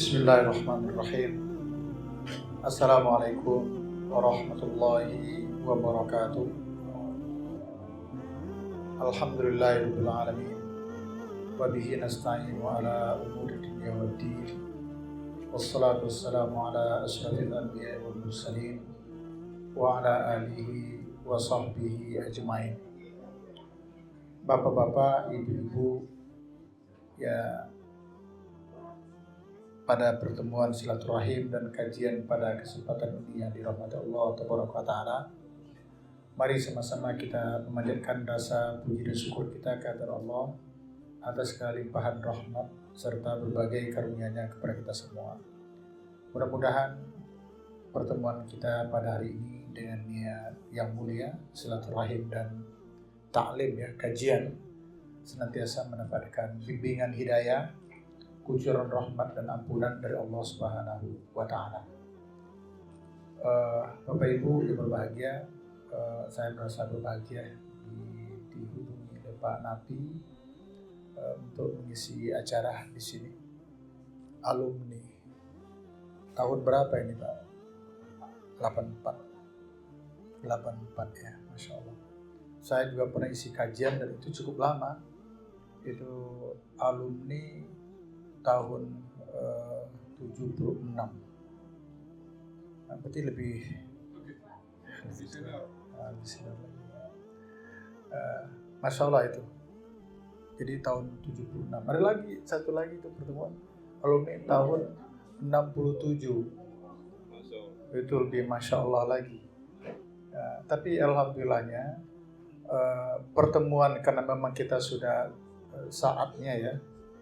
Bismillahirrahmanirrahim. Assalamualaikum warahmatullahi wabarakatuh. Alhamdulillahirabbil alamin. Wa bihi nasta'inu ala umuri dunya waddin. Wassalatu wassalamu ala asyrafil anbiya'i wal mursalin wa ala alihi wa sahbihi ajmain. Bapak-bapak, ibu-ibu, ya, pada pertemuan silaturahim dan kajian pada kesempatan ini yang dirahmati Allah Ta'ala, mari sama-sama kita memanjatkan rasa puji dan syukur kita kepada Allah atas kelimpahan rahmat serta berbagai karunia-Nya kepada kita semua. Mudah-mudahan pertemuan kita pada hari ini dengan niat yang mulia, silaturahim dan ta'lim, ya, kajian, senantiasa mendapatkan bimbingan hidayah, kucuran rahmat dan ampunan dari Allah Subhanahu wa Ta'ala. Bapak Ibu yang berbahagia, saya merasa berbahagia dihubungi oleh Pak Napi untuk mengisi acara di sini. Alumni tahun berapa ini, Pak? 84 ya, Masya Allah. Saya juga pernah isi kajian dan itu cukup lama. Itu alumni tahun 76. Berarti lebih Masya Allah itu. Jadi tahun 76. Ada lagi, satu lagi itu pertemuan alumni tahun 67. Itu lebih Masya Allah lagi. Tapi alhamdulillahnya pertemuan, karena memang kita sudah saatnya, ya,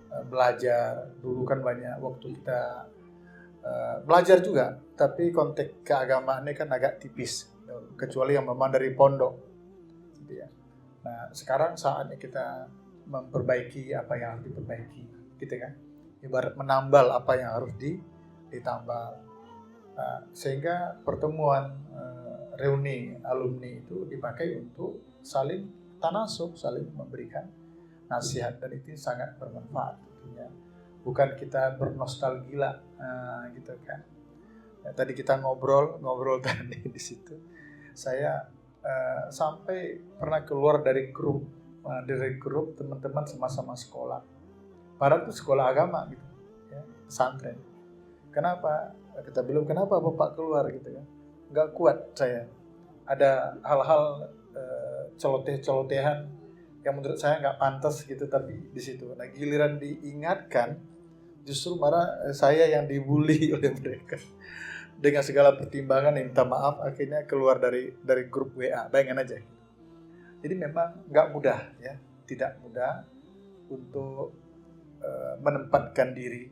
belajar. Dulu kan banyak waktu kita belajar juga, tapi konteks keagamaan ini kan agak tipis, kecuali yang memang dari pondok, gitu ya. Nah, sekarang saatnya kita memperbaiki apa yang harus diperbaiki, gitu kan. Ibarat menambal apa yang harus ditambal. Sehingga pertemuan reuni alumni itu dipakai untuk saling tanasub, saling memberikan nasihat, dan itu sangat bermanfaat tentunya. Bukan kita bernostalgia, gitu kan. Ya, tadi kita ngobrol tadi di situ. Saya sampai pernah keluar dari grup teman-teman sama-sama sekolah. Padahal itu sekolah agama, gitu, ya, pesantren. Kenapa? Kita bilang, kenapa Bapak keluar, gitu kan? Nggak kuat saya. Ada hal-hal celoteh-celotehan yang menurut saya nggak pantas, gitu, tapi di situ. Nah, giliran diingatkan, justru malah saya yang dibully oleh mereka. Dengan segala pertimbangan yang minta maaf, akhirnya keluar dari grup WA. Bayangin aja. Jadi memang nggak mudah, ya, tidak mudah untuk menempatkan diri.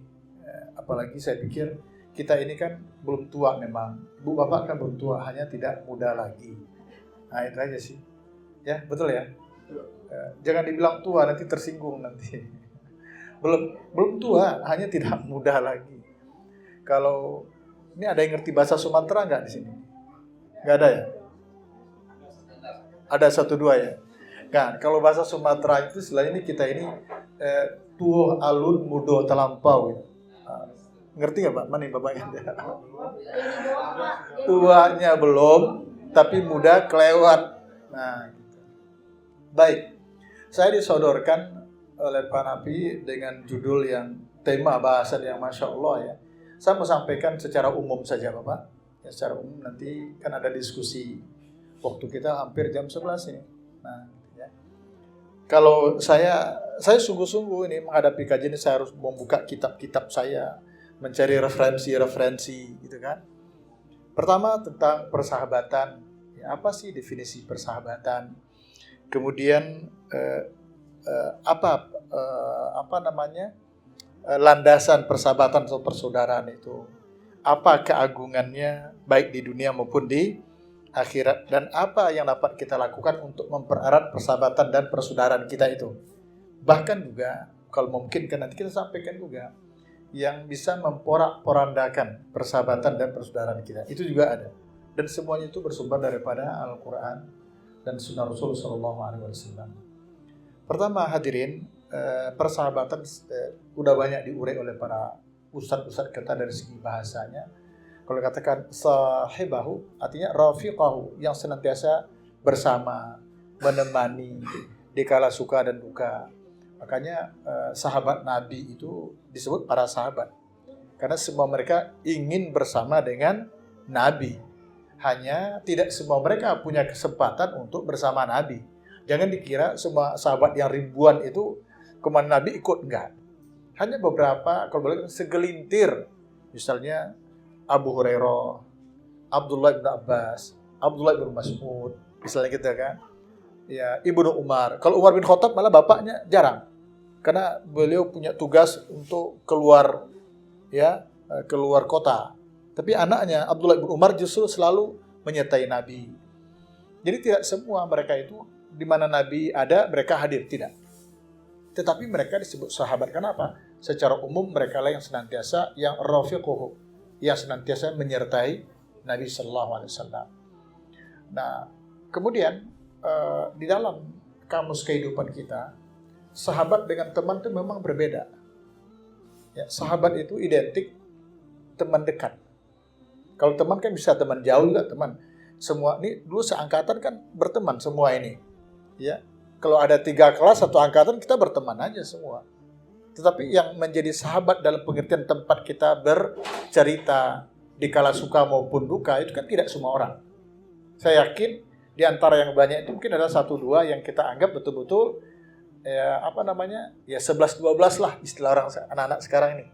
Apalagi saya pikir kita ini kan belum tua memang. Ibu Bapak kan belum tua, hanya tidak muda lagi. Nah, itu aja sih. Ya, betul ya? Jangan dibilang tua, nanti tersinggung nanti. Belum tua, hanya tidak muda lagi. Kalau ini ada yang ngerti bahasa Sumatera nggak di sini? Nggak ada ya? Ada 1-2 ya. Nah, kalau bahasa Sumatera itu selain ini kita ini tuh alun mudo terlampau. Gitu. Ngerti nggak Pak? Mana Bapaknya? Tuanya belum, tapi muda kelewat. Nah, gitu. Baik. Saya disodorkan oleh Pak Napi dengan judul yang tema bahasan yang Masya Allah, ya. Saya mau sampaikan secara umum saja, Bapak. Ya, secara umum, nanti kan ada diskusi. Waktu kita hampir jam 11 ini. Nah, ya. Kalau saya sungguh-sungguh ini menghadapi kajian ini, saya harus membuka kitab-kitab saya, mencari referensi-referensi, gitu kan. Pertama tentang persahabatan. Ya, apa sih definisi persahabatan? Kemudian landasan persahabatan atau persaudaraan itu, apa keagungannya baik di dunia maupun di akhirat, dan apa yang dapat kita lakukan untuk mempererat persahabatan dan persaudaraan kita itu. Bahkan juga kalau mungkin kan nanti kita sampaikan juga yang bisa memporak-porandakan persahabatan dan persaudaraan kita, itu juga ada, dan semuanya itu bersumber daripada Al-Quran dan Sunnah Rasul Sallallahu Alaihi Wasallam. Pertama, hadirin, persahabatan udah banyak diurai oleh para ustadz kita dari segi bahasanya. Kalau katakan sahibahu, artinya rafiqahu, yang senantiasa bersama, menemani di kala suka dan duka. Makanya sahabat Nabi itu disebut para sahabat. Karena semua mereka ingin bersama dengan Nabi. Hanya tidak semua mereka punya kesempatan untuk bersama Nabi. Jangan dikira semua sahabat yang ribuan itu kemana Nabi ikut, enggak. Hanya beberapa, kalau boleh segelintir. Misalnya Abu Hurairah, Abdullah bin Abbas, Abdullah bin Mas'ud, misalnya gitu kan. Ya, Ibnu Umar. Kalau Umar bin Khattab malah bapaknya jarang. Karena beliau punya tugas untuk keluar kota. Tapi anaknya Abdullah bin Umar justru selalu menyertai Nabi. Jadi tidak semua mereka itu di mana Nabi ada mereka hadir, tidak. Tetapi mereka disebut sahabat. Kenapa? Secara umum mereka lah yang senantiasa yang rafiquhu, yang senantiasa menyertai Nabi Sallallahu Alaihi Wasallam. Nah, kemudian di dalam kamus kehidupan kita, sahabat dengan teman itu memang berbeda. Ya, sahabat itu identik teman dekat. Kalau teman kan bisa teman jauh juga teman. Semua ini dulu seangkatan kan berteman semua ini. Ya, kalau ada 3 kelas 1 angkatan kita berteman aja semua. Tetapi yang menjadi sahabat dalam pengertian tempat kita bercerita di kala suka maupun duka itu kan tidak semua orang. Saya yakin di antara yang banyak itu mungkin ada 1-2 yang kita anggap betul-betul 11-12 lah istilah orang anak-anak sekarang ini.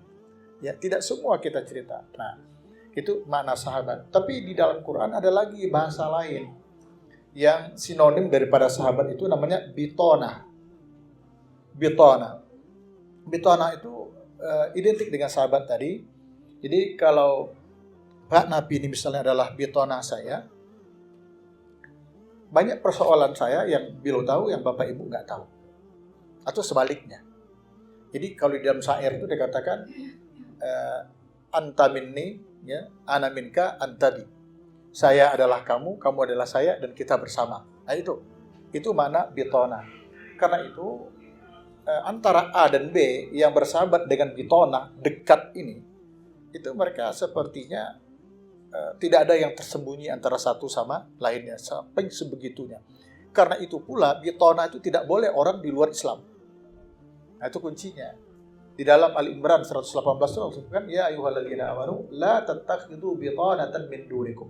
Ya, tidak semua kita cerita. Nah, itu makna sahabat. Tapi di dalam Quran ada lagi bahasa lain yang sinonim daripada sahabat itu namanya bitona. Bitona itu identik dengan sahabat tadi. Jadi kalau Pak Nabi ini misalnya adalah bitona saya, banyak persoalan saya yang beliau tahu yang Bapak Ibu nggak tahu. Atau sebaliknya. Jadi kalau di dalam syair itu dikatakan anta minni, ya, ana minka antabi. Saya adalah kamu, kamu adalah saya, dan kita bersama. Nah itu makna bitona. Karena itu antara A dan B yang bersahabat dengan bitona dekat ini, itu mereka sepertinya tidak ada yang tersembunyi antara satu sama lainnya sampai sebegitunya. Karena itu pula bitona itu tidak boleh orang di luar Islam. Nah, itu kuncinya. Di dalam Ali Imran 118 itu kan ya ayyuhalladzina amanu la tattakhidhu bitanatan min dunikum.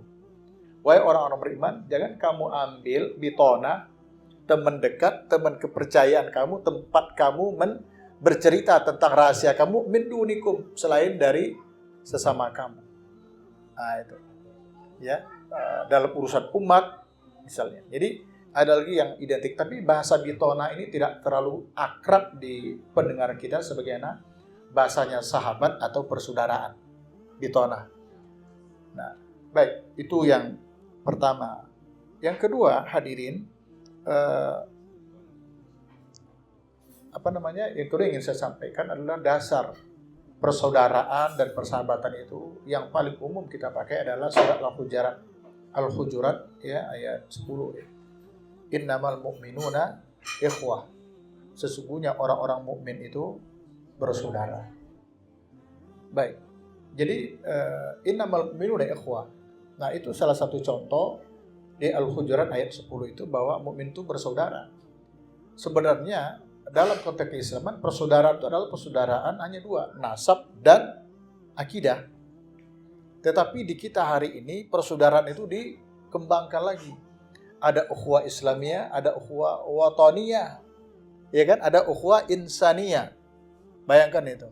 Wahai orang-orang beriman, jangan kamu ambil bitona, teman dekat, teman kepercayaan kamu, tempat kamu bercerita tentang rahasia kamu min dunikum, selain dari sesama kamu. Nah, itu. Ya, dalam urusan umat misalnya. Jadi ada lagi yang identik, tapi bahasa bitona ini tidak terlalu akrab di pendengar kita sebagaimana bahasanya sahabat atau persaudaraan. Bitona. Nah, baik, itu yang pertama. Yang kedua, hadirin, yang kedua ingin saya sampaikan adalah dasar persaudaraan dan persahabatan itu yang paling umum kita pakai adalah surat Al-Hujurat ya, ayat 10 ya. Innamal mu'minuna ikhwah. Sesungguhnya orang-orang mukmin itu bersaudara. Baik. Jadi innamal mu'minuna ikhwah. Nah, itu salah satu contoh di Al-Hujurat ayat 10 itu bahwa mukmin itu bersaudara. Sebenarnya dalam konteks keislaman persaudaraan itu adalah persaudaraan hanya 2, nasab dan akidah. Tetapi di kita hari ini persaudaraan itu dikembangkan lagi. Ada ukhuwah Islamiyah, ada ukhuwah wataniyah. Ya kan? Ada ukhuwah insaniyah. Bayangkan itu.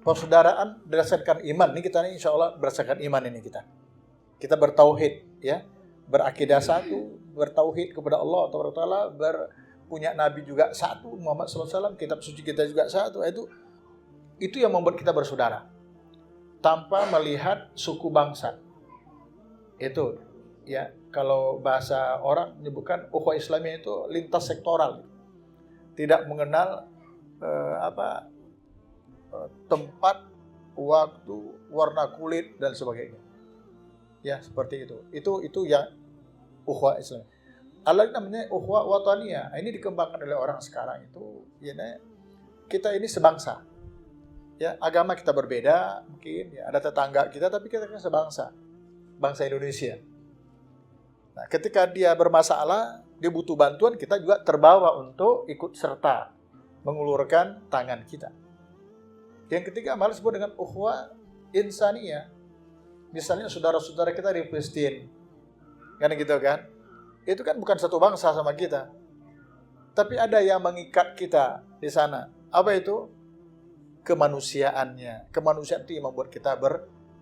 Persaudaraan berdasarkan iman. Ini kita insya Allah berdasarkan iman ini kita. Kita bertauhid, ya. Berakidah satu, bertauhid kepada Allah Taala, punya Nabi juga satu, Muhammad SAW, kitab suci kita juga satu. Itu yang membuat kita bersaudara. Tanpa melihat suku bangsa. Itu, ya. Kalau bahasa orang menyebutkan ukhuwah Islamiyah itu lintas sektoral. Tidak mengenal tempat, waktu, warna kulit dan sebagainya. Ya, seperti itu. Itu yang ukhuwah Islam. Allah namanya ukhuwah wataniyah. Ini dikembangkan oleh orang sekarang itu, ya, kita ini sebangsa. Ya, agama kita berbeda, mungkin ya, ada tetangga kita, tapi kita kan sebangsa, bangsa Indonesia. Nah, ketika dia bermasalah, dia butuh bantuan, kita juga terbawa untuk ikut serta mengulurkan tangan kita. Yang ketiga malah disebut dengan ukhuwah insaniyah. Misalnya saudara-saudara kita di Palestina, kan gitu kan? Itu kan bukan satu bangsa sama kita, tapi ada yang mengikat kita di sana. Apa itu? Kemanusiaannya. Kemanusiaan itu yang membuat kita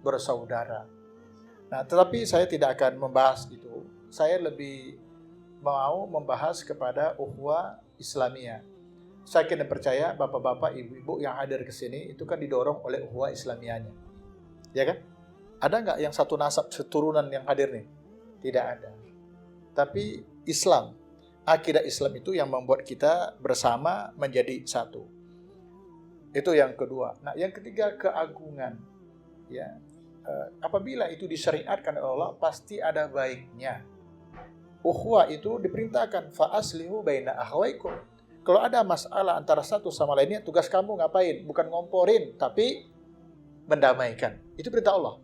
bersaudara. Nah, tetapi saya tidak akan membahas itu. Saya lebih mau membahas kepada ukhuwah Islamiyah. Saya kira percaya bapak-bapak, ibu-ibu yang hadir ke sini itu kan didorong oleh ukhuwah Islamiyahnya. Ya kan? Ada nggak yang satu nasab, seturunan yang hadir nih? Tidak ada. Tapi Islam, akidah Islam itu yang membuat kita bersama menjadi satu. Itu yang kedua. Nah, yang ketiga keagungan. Ya, apabila itu disyariatkan oleh Allah, pasti ada baiknya. Ukhuwah itu diperintahkan, fa aslihu baina akhawaikum. Kalau ada masalah antara satu sama lainnya, tugas kamu ngapain? Bukan ngomporin, tapi mendamaikan. Itu perintah Allah.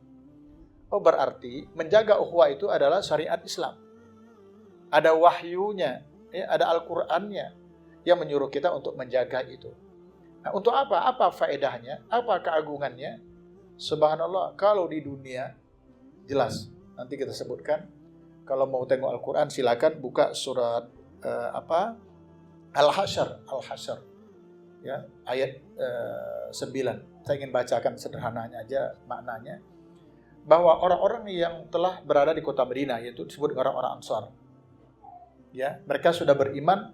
Oh, berarti menjaga ukhuwah itu adalah syariat Islam. Ada wahyunya, ya, ada Al-Qur'annya yang menyuruh kita untuk menjaga itu. Nah, untuk apa? Apa faedahnya? Apa keagungannya? Subhanallah, kalau di dunia jelas nanti kita sebutkan. Kalau mau tengok Al-Qur'an silakan buka surat Al-Hasyr. Ya, ayat 9. Saya ingin bacakan sederhananya aja maknanya. Bahwa orang-orang yang telah berada di kota Madinah, yaitu disebut orang-orang Ansar. Ya, mereka sudah beriman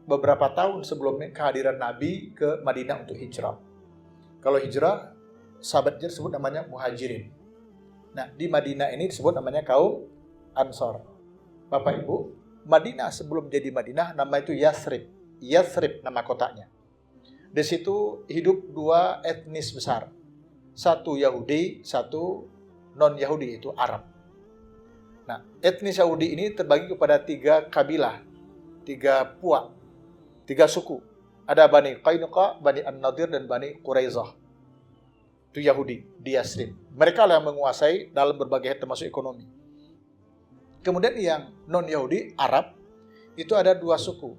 beberapa tahun sebelum kehadiran Nabi ke Madinah untuk hijrah. Kalau hijrah, sahabat hijrah disebut namanya muhajirin. Nah, di Madinah ini disebut namanya kaum Ansar. Bapak Ibu, Madinah sebelum jadi Madinah nama itu Yathrib. Yathrib nama kotanya. Di situ hidup dua etnis besar. Satu Yahudi, satu non-Yahudi, itu Arab. Nah, etnis Yahudi ini terbagi kepada 3 kabilah, 3 puak, 3 suku. Ada Bani Qainuqa, Bani An-Nadir, dan Bani Quraizah. Itu Yahudi di Yathrib. Mereka lah yang menguasai dalam berbagai hal termasuk ekonomi. Kemudian yang non-Yahudi, Arab, itu ada 2 suku,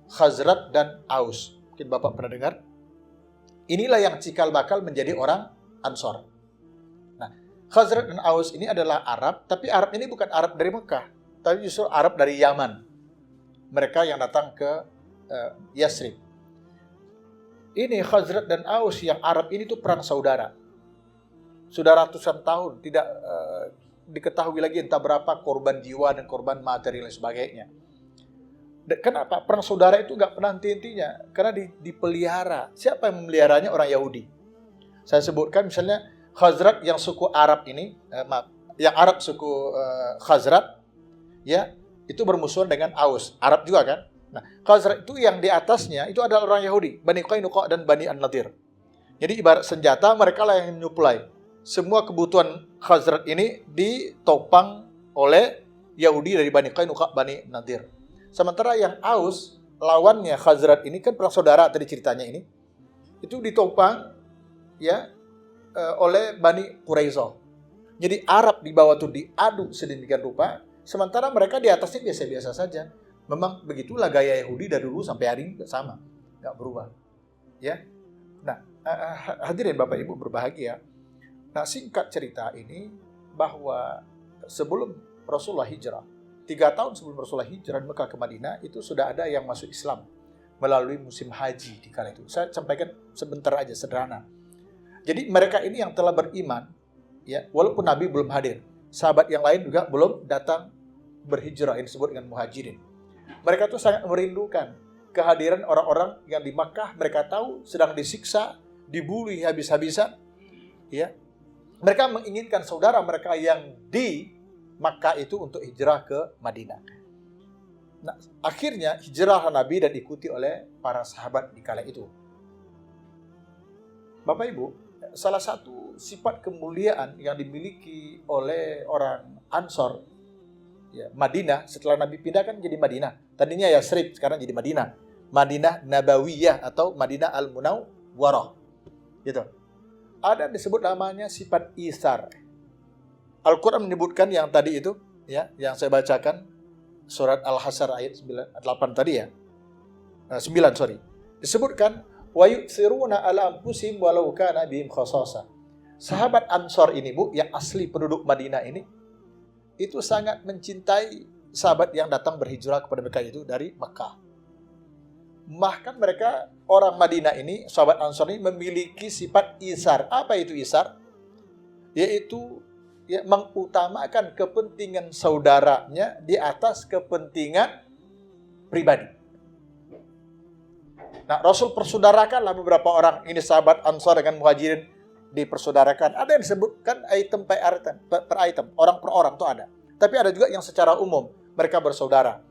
Khazraj dan Aus. Mungkin Bapak pernah dengar. Inilah yang cikal bakal menjadi orang Ansar. Nah, Khazraj dan Aus ini adalah Arab, tapi Arab ini bukan Arab dari Mekah, tapi justru Arab dari Yaman. Mereka yang datang ke Yathrib. Ini Khazraj dan Aus yang Arab ini tuh perang saudara. Sudah ratusan tahun tidak diketahui lagi entah berapa korban jiwa dan korban materi dan sebagainya. Kenapa? Perang saudara itu nggak pernah henti-hentinya. Karena dipelihara. Siapa yang memeliharanya? Orang Yahudi. Saya sebutkan misalnya Khazraj yang suku Arab ini, yang Arab suku Khazraj, ya itu bermusuhan dengan Aus. Arab juga kan? Nah, Khazraj itu yang di atasnya itu adalah orang Yahudi, Bani Qainuqa dan Bani An-Nadir. Jadi ibarat senjata, mereka lah yang menyuplai. Semua kebutuhan Khazraj ini ditopang oleh Yahudi dari Bani Qainuqa, Bani Nadir. Sementara yang Aus, lawannya Khazraj ini kan perang saudara tadi ceritanya ini, itu ditopang ya oleh Bani Quraizah. Jadi Arab di bawah itu diadu sedemikian rupa, sementara mereka di atasnya biasa-biasa saja. Memang begitulah gaya Yahudi dari dulu sampai hari ini sama, nggak berubah. Ya, nah hadirin Bapak Ibu berbahagia. Nah, singkat cerita ini bahwa sebelum Rasulullah hijrah, 3 tahun sebelum Rasulullah hijrah di Mekah ke Madinah, itu sudah ada yang masuk Islam melalui musim haji di kala itu. Saya sampaikan sebentar aja, sederhana. Jadi mereka ini yang telah beriman, ya, walaupun Nabi belum hadir, sahabat yang lain juga belum datang berhijrah, yang disebut dengan muhajirin. Mereka tuh sangat merindukan kehadiran orang-orang yang di Makkah. Mereka tahu sedang disiksa, dibully habis-habisan, ya. Mereka menginginkan saudara mereka yang di Makkah itu untuk hijrah ke Madinah. Nah, akhirnya hijrah Nabi dan diikuti oleh para sahabat di kala itu. Bapak Ibu, salah satu sifat kemuliaan yang dimiliki oleh orang Ansar, ya, Madinah, setelah Nabi pindah kan jadi Madinah. Tadinya Yathrib, sekarang jadi Madinah. Madinah Nabawiyah atau Madinah Al-Munawwarah. Gitu. Ada disebut namanya sifat isar. Al-Quran menyebutkan yang tadi itu, ya, yang saya bacakan surat Al-Hasyr ayat 8 tadi ya. 9 sorry. Disebutkan wa yu'thiruna ala anfusihim walau kana bihim khasasa. Sahabat Ansor ini, Bu, yang asli penduduk Madinah ini, itu sangat mencintai sahabat yang datang berhijrah kepada mereka itu dari Mekah. Bahkan mereka, orang Madinah ini, sahabat Ansor ini memiliki sifat isar. Apa itu isar? Yaitu ya, mengutamakan kepentingan saudaranya di atas kepentingan pribadi. Nah, Rasul persaudarakanlah beberapa orang. Ini sahabat Ansor dengan Muhajirin dipersaudarakan. Ada yang disebutkan item per item, orang per orang itu ada. Tapi ada juga yang secara umum mereka bersaudara.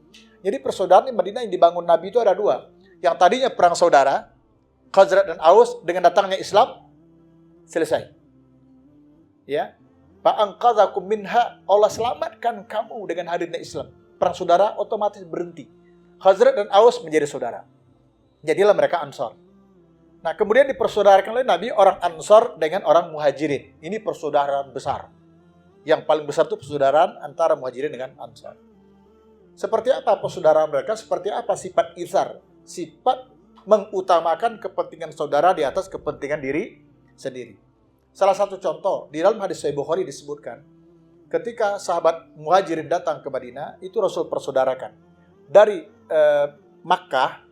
Jadi persaudaraan di Madinah yang dibangun Nabi itu ada dua. Yang tadinya perang saudara, Khazraj dan Aus, dengan datangnya Islam selesai. Ya, fa'anqadzakum minha, Allah selamatkan kamu dengan hadirnya Islam. Perang saudara otomatis berhenti. Khazraj dan Aus menjadi saudara. Jadilah mereka Ansor. Nah, kemudian dipersaudarakan oleh Nabi orang Ansor dengan orang Muhajirin. Ini persaudaraan besar. Yang paling besar itu persaudaraan antara Muhajirin dengan Ansor. Seperti apa persaudaraan mereka? Seperti apa sifat isar? Sifat mengutamakan kepentingan saudara di atas kepentingan diri sendiri. Salah satu contoh, di dalam hadis Sahih Bukhari disebutkan, ketika sahabat Muhajirin datang ke Madinah, itu Rasul persaudarakan. Dari Makkah,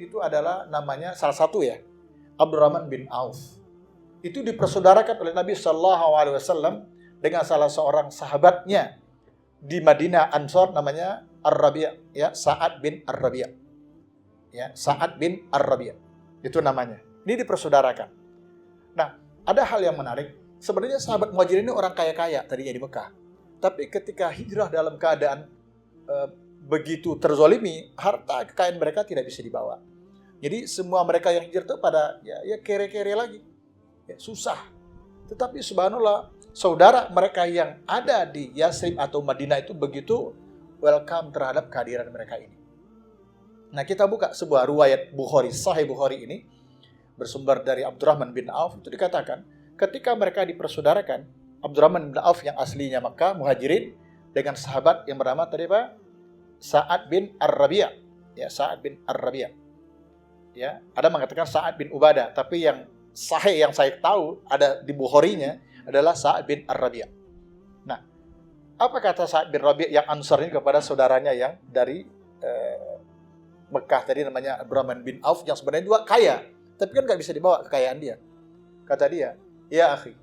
itu adalah namanya salah satu ya, Abdurrahman bin Auf. Itu dipersaudarakan oleh Nabi SAW dengan salah seorang sahabatnya di Madinah Ansor, namanya Ar-Rabi', ya, Sa'ad bin Ar-Rabi'. Ya, Sa'ad bin Ar-Rabi'. Itu namanya. Ini dipersaudarakan. Nah, ada hal yang menarik. Sebenarnya sahabat Muhajirin ini orang kaya-kaya tadinya di Mekah. Tapi ketika hijrah dalam keadaan begitu terzolimi, harta kekayaan mereka tidak bisa dibawa. Jadi semua mereka yang hijrah itu pada ya kere-kere lagi. Ya, susah. Tetapi subhanallah, saudara mereka yang ada di Yathrib atau Madinah itu begitu welcome terhadap kehadiran mereka ini. Nah, kita buka sebuah riwayat Bukhari, Sahih Bukhari ini, bersumber dari Abdurrahman bin Auf, itu dikatakan, ketika mereka dipersaudarakan, Abdurrahman bin Auf yang aslinya Makkah, Muhajirin, dengan sahabat yang bernama tadi Pak, Sa'ad bin Ar-Rabi'. Ya, Sa'ad bin Ar-Rabi'. Ya, ada mengatakan Sa'ad bin Ubadah, tapi yang sahih yang saya tahu ada di Bukharinya adalah Sa'ad bin Ar-Rabi'. Nah, apa kata Sa'ad bin Rabi' yang Ansar ini kepada saudaranya yang dari Mekah tadi namanya Abdurrahman bin Auf yang sebenarnya juga kaya, tapi kan nggak bisa dibawa kekayaan dia. Kata dia, ya akhi,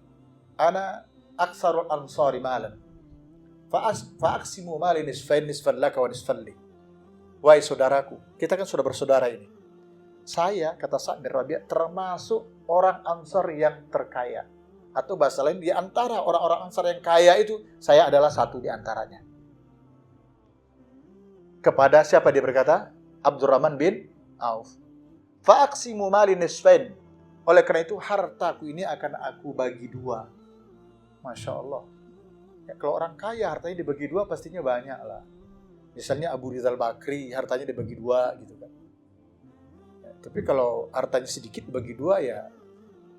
ana aksarul ansari malan, fa'aksimu mali nisfan laka wa nisfan li. Wahai saudaraku, kita kan sudah bersaudara ini. Saya, kata Sa'ad bin Rabi', termasuk orang Ansar yang terkaya. Atau bahasa lain, di antara orang-orang Ansar yang kaya itu, saya adalah satu di antaranya. Kepada siapa dia berkata? Abdurrahman bin Auf. Fa'aksimu mali nisfain. Oleh karena itu, hartaku ini akan aku bagi dua. Masya Allah. Ya, kalau orang kaya, hartanya dibagi dua pastinya banyak lah. Misalnya Abu Rizal Bakri, hartanya dibagi dua gitu kan. Ya, tapi kalau hartanya sedikit dibagi dua ya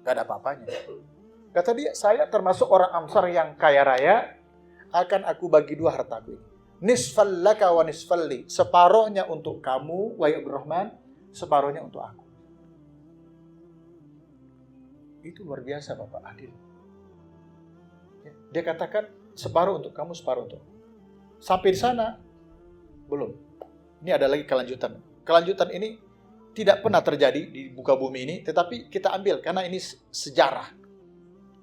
gak ada apa-apanya. Kata dia, saya termasuk orang Ansar yang kaya raya, akan aku bagi dua hartaku ini. Nisfal laka wa nisfal li. Separohnya untuk kamu, wahai Abdurrahman, separohnya untuk aku. Itu luar biasa Bapak, adil. Ya, dia katakan separuh untuk kamu, separuh untuk aku. Sampai di sana belum. Ini ada lagi kelanjutan. Kelanjutan ini tidak pernah terjadi di muka bumi ini, tetapi kita ambil karena ini sejarah.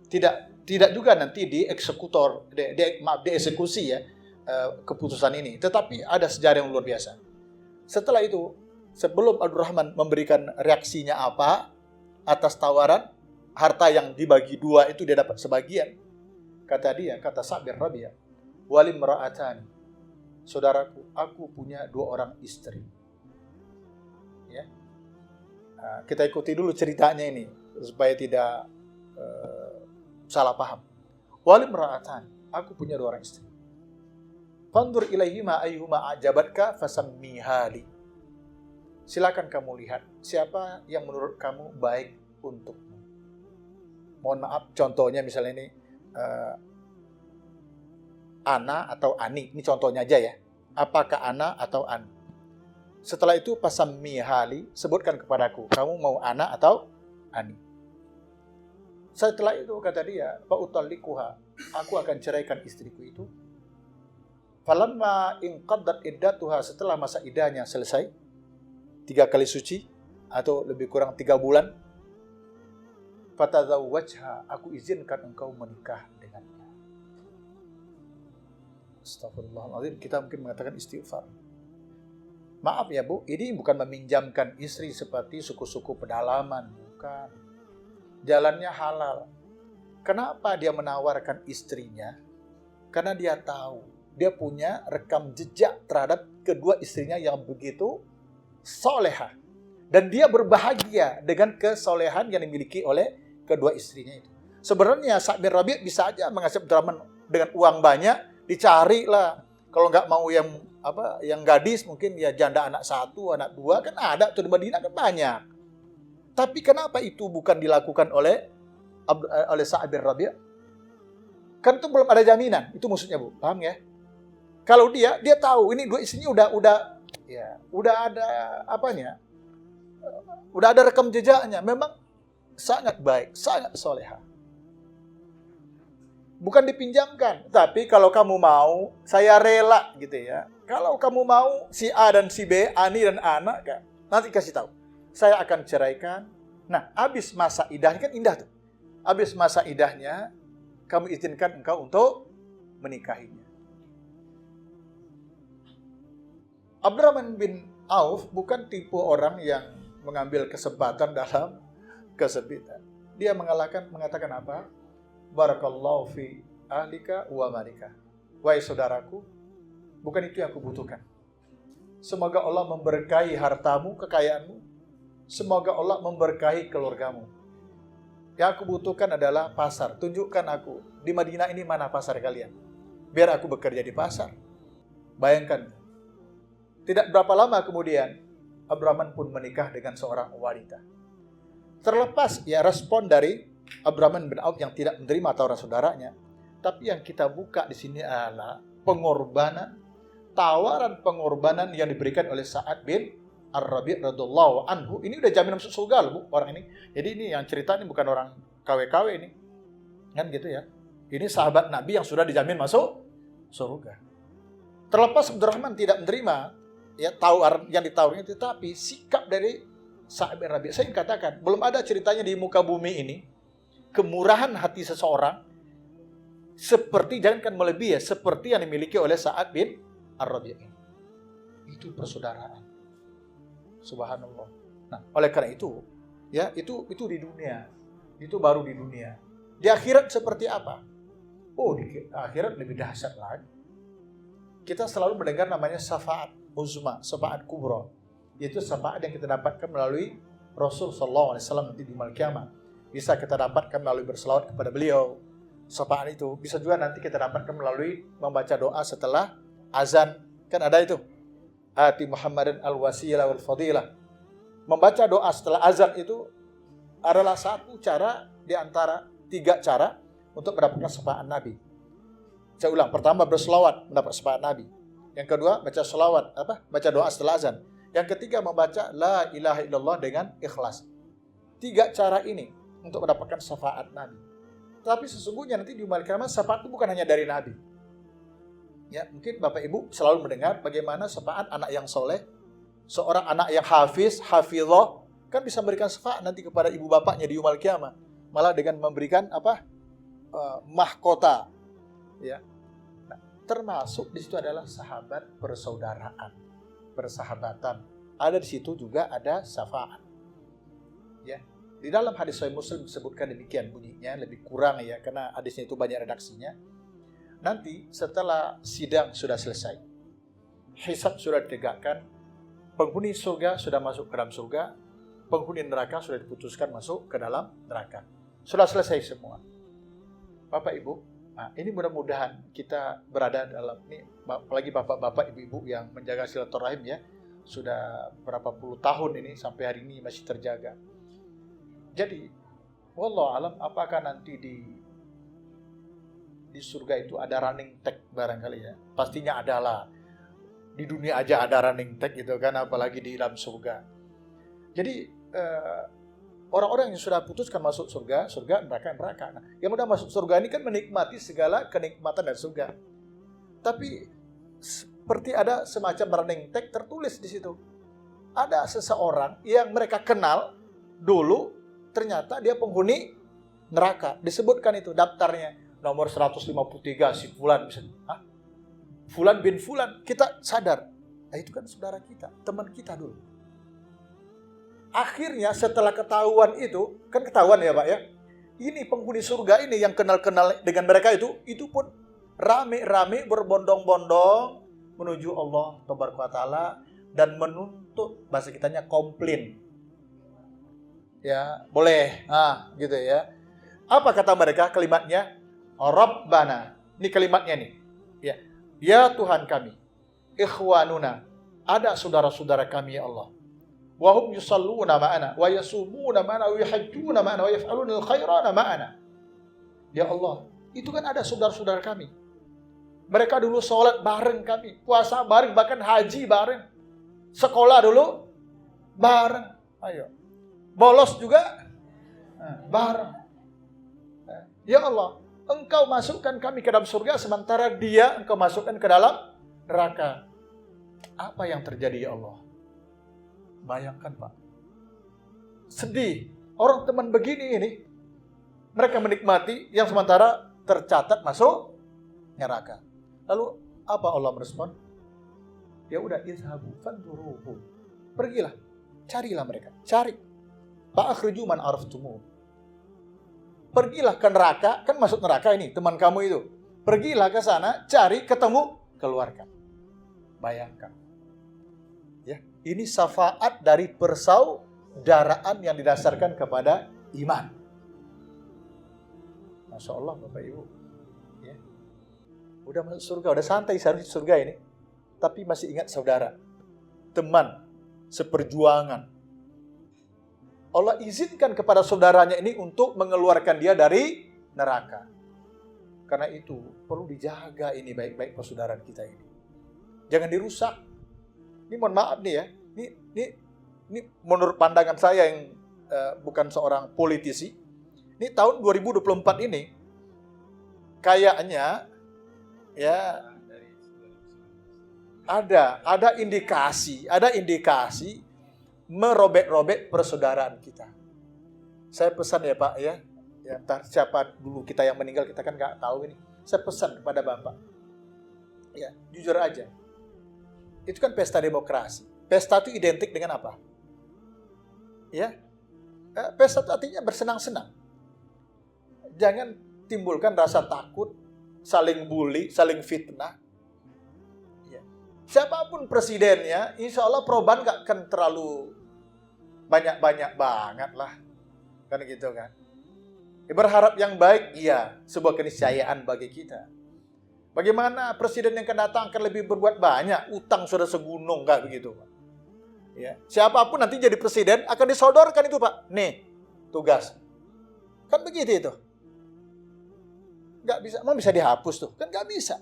Tidak juga nanti dieksekusi ya keputusan ini, tetapi ada sejarah yang luar biasa. Setelah itu, sebelum Abdurrahman memberikan reaksinya apa atas tawaran harta yang dibagi dua itu dia dapat sebagian, kata Sa'ad bin Rabi', walim ra'atani, saudaraku, aku punya dua orang istri. Ya, kita ikuti dulu ceritanya ini supaya tidak salah paham. Walim ra'atani, aku punya dua orang istri. Fandur ilaihima ayyuhuma ajabatka fasammihali. Silakan kamu lihat siapa yang menurut kamu baik untukmu. Mohon maaf, contohnya misalnya ini ana atau ani. Ini contohnya aja ya. Apakah ana atau an? Setelah itu pasammi hali, sebutkan kepadaku, kamu mau ana atau ani? Setelah itu kata dia, fa utallikuha, aku akan ceraikan istriku itu. Falamma inqaddat iddatuha, setelah masa iddahnya selesai, 3 kali suci atau lebih kurang 3 bulan, fatazawwajha, aku izinkan engkau menikah dengannya. Astagfirullahaladzim, kita mungkin mengatakan istighfar. Maaf ya Bu, ini bukan meminjamkan istri seperti suku-suku pedalaman, bukan. Jalannya halal. Kenapa dia menawarkan istrinya? Karena dia tahu, dia punya rekam jejak terhadap kedua istrinya yang begitu solehah. Dan dia berbahagia dengan kesolehan yang dimiliki oleh kedua istrinya itu. Sebenarnya Sa'd bin Rabi' bisa aja mengasih Abdurrahman dengan uang banyak, dicari lah. Kalau nggak mau yang gadis, mungkin ya janda anak 1, anak 2, kan ada tuh di Madinah kan banyak. Tapi kenapa itu bukan dilakukan oleh Sa'd bin Rabi'? Kan itu belum ada jaminan. Itu maksudnya Bu, paham ya? Kalau dia tahu ini dua istrinya udah ada apanya? Udah ada rekam jejaknya, memang sangat baik, sangat soleha. Bukan dipinjamkan, tapi kalau kamu mau, saya rela gitu ya. Kalau kamu mau si A dan si B, Ani dan Ana, nanti kasih tahu. Saya akan ceraikan. Nah, habis masa idahnya kan indah tuh. Habis masa idahnya, kamu izinkan engkau untuk menikahinya. Abdurrahman bin Auf bukan tipe orang yang mengambil kesempatan dalam kesempitan. Dia mengatakan apa? Barakallahu fi ahlika wa malika. Wahai saudaraku, bukan itu yang aku butuhkan. Semoga Allah memberkahi hartamu, kekayaanmu. Semoga Allah memberkahi keluargamu. Yang aku butuhkan adalah pasar. Tunjukkan aku, di Madinah ini mana pasar kalian. Biar aku bekerja di pasar. Bayangkan. Tidak berapa lama kemudian, Abdurrahman pun menikah dengan seorang wanita. Terlepas ya respon dari Abdurrahman bin Auf yang tidak menerima tawaran saudaranya, tapi yang kita buka di sini adalah pengorbanan, tawaran pengorbanan yang diberikan oleh Sa'ad bin Ar-Rabi' radhiyallahu anhu. Ini udah jaminan masuk surga loh Bu, orang ini. Jadi ini yang cerita ini bukan orang KW-KW ini. Kan gitu ya. Ini sahabat Nabi yang sudah dijamin masuk surga. Terlepas Abdurrahman tidak menerima ya tawaran yang ditawarkan, tetapi sikap dari Sa'ad bin Rabi', saya katakan, belum ada ceritanya di muka bumi ini kemurahan hati seseorang seperti, jangankan melebihi ya, seperti yang dimiliki oleh Sa'ad bin Ar-Rabi'. Itu persaudaraan. Subhanallah. Nah, oleh karena itu, ya itu di dunia. Itu baru di dunia. Di akhirat seperti apa? Oh, di akhirat lebih dahsyat lagi. Kita selalu mendengar namanya syafaat uzma, syafaat kubra. Yaitu syafaat yang kita dapatkan melalui Rasul sallallahu alaihi wasallam nanti di Yaumul Qiyamah. Bisa kita dapatkan melalui berselawat kepada beliau. Syafaat itu bisa juga nanti kita dapatkan melalui membaca doa setelah azan. Kan ada itu. Ati Muhammadan al-wasilah wal fadilah. Membaca doa setelah azan itu adalah satu cara di antara 3 cara untuk mendapatkan syafaat Nabi. Saya ulang, pertama berselawat mendapat syafaat Nabi. Yang kedua baca selawat, baca doa setelah azan. Yang ketiga membaca la ilaha illallah dengan ikhlas. 3 cara ini untuk mendapatkan syafaat Nabi. Tapi sesungguhnya nanti di Yaumul Qiyamah syafaat itu bukan hanya dari Nabi. Ya, mungkin Bapak Ibu selalu mendengar bagaimana syafaat anak yang soleh, seorang anak yang hafizah, kan bisa memberikan syafaat nanti kepada ibu bapaknya di Yaumul Qiyamah. Malah dengan memberikan mahkota. Ya. Nah, termasuk di situ adalah sahabat persaudaraan, persahabatan. Ada di situ juga ada syafaat. Ya. Di dalam hadis Sahih Muslim disebutkan demikian bunyinya, lebih kurang ya, karena hadisnya itu banyak redaksinya. Nanti setelah sidang sudah selesai, hisab sudah ditegakkan, penghuni surga sudah masuk ke dalam surga, penghuni neraka sudah diputuskan masuk ke dalam neraka. Sudah selesai semua. Bapak Ibu, nah ini mudah-mudahan kita berada dalam ini, apalagi bapak-bapak, ibu-ibu yang menjaga silaturahim ya, sudah berapa puluh tahun ini sampai hari ini masih terjaga. Jadi Wallahu alam, apakah nanti di surga itu ada running tag barangkali ya. Pastinya ada lah. Di dunia aja ada running tag gitu kan, apalagi di dalam surga. Jadi orang-orang yang sudah putuskan masuk surga, neraka. Nah, yang udah masuk surga ini kan menikmati segala kenikmatan dari surga. Tapi seperti ada semacam running tag tertulis di situ. Ada seseorang yang mereka kenal dulu, ternyata dia penghuni neraka. Disebutkan itu daftarnya, nomor 153 si Fulan. Hah? Fulan bin Fulan. Kita sadar, nah, itu kan saudara kita, teman kita dulu. Akhirnya setelah ketahuan itu, kan ketahuan ya Pak ya, ini penghuni surga ini yang kenal-kenal dengan mereka itu pun rame-rame berbondong-bondong menuju Allah Tabaraka wa Ta'ala dan menuntut, bahasa kitanya komplain. Ya, boleh. Nah, gitu ya. Apa kata mereka kalimatnya? Rabbana. Ini kalimatnya nih. Ya. Ya Tuhan kami. Ikhwanuna. Ada saudara-saudara kami ya Allah. Wa hum yusalluna ma'ana wa yasumuna ma'ana wa yuhajjuna ma'ana wa yaf'aluna al-khairana ma'ana. Ya Allah, itu kan ada saudara-saudara kami. Mereka dulu sholat bareng kami, puasa bareng, bahkan haji bareng. Sekolah dulu bareng. Ayo. Bolos juga bareng. Ya Allah, Engkau masukkan kami ke dalam surga, sementara dia Engkau masukkan ke dalam neraka. Apa yang terjadi ya Allah? Bayangkan Pak. Sedih. Orang teman begini ini, mereka menikmati yang sementara tercatat masuk neraka. Lalu apa Allah merespon? Ya udah, izhabu fanzuruhu. Pergilah, carilah mereka, cari. Fa'akhriju man araftumu. Pergilah ke neraka, kan masuk neraka ini teman kamu itu. Pergilah ke sana, cari, ketemu, keluarkan. Bayangkan. Ya, ini syafaat dari persaudaraan yang didasarkan kepada iman. Masya Allah Bapak Ibu. Ya. Udah masuk surga, udah santai seharusnya surga ini. Tapi masih ingat saudara, teman, seperjuangan. Allah izinkan kepada saudaranya ini untuk mengeluarkan dia dari neraka. Karena itu perlu dijaga ini baik-baik persaudaraan kita ini. Jangan dirusak. Ini mohon maaf nih ya. Ini menurut pandangan saya yang bukan seorang politisi. Ini tahun 2024 ini kayaknya ya ada indikasi merobek-robek persaudaraan kita. Saya pesan ya Pak ya, entar siapa dulu kita yang meninggal kita kan nggak tahu ini. Saya pesan kepada Bapak, ya jujur aja, itu kan pesta demokrasi. Pesta itu identik dengan apa? Ya, pesta itu artinya bersenang-senang. Jangan timbulkan rasa takut, saling bully, saling fitnah. Ya. Siapapun presidennya, insya Allah perubahan nggak akan terlalu banyak-banyak banget lah. Kan gitu kan. Berharap yang baik, iya, sebuah keniscayaan bagi kita. Bagaimana presiden yang akan datang akan lebih berbuat banyak, utang sudah segunung, nggak begitu Pak. Ya. Siapapun nanti jadi presiden akan disodorkan itu Pak. Nih, tugas. Kan begitu itu. Nggak bisa, mau bisa dihapus tuh. Kan nggak bisa.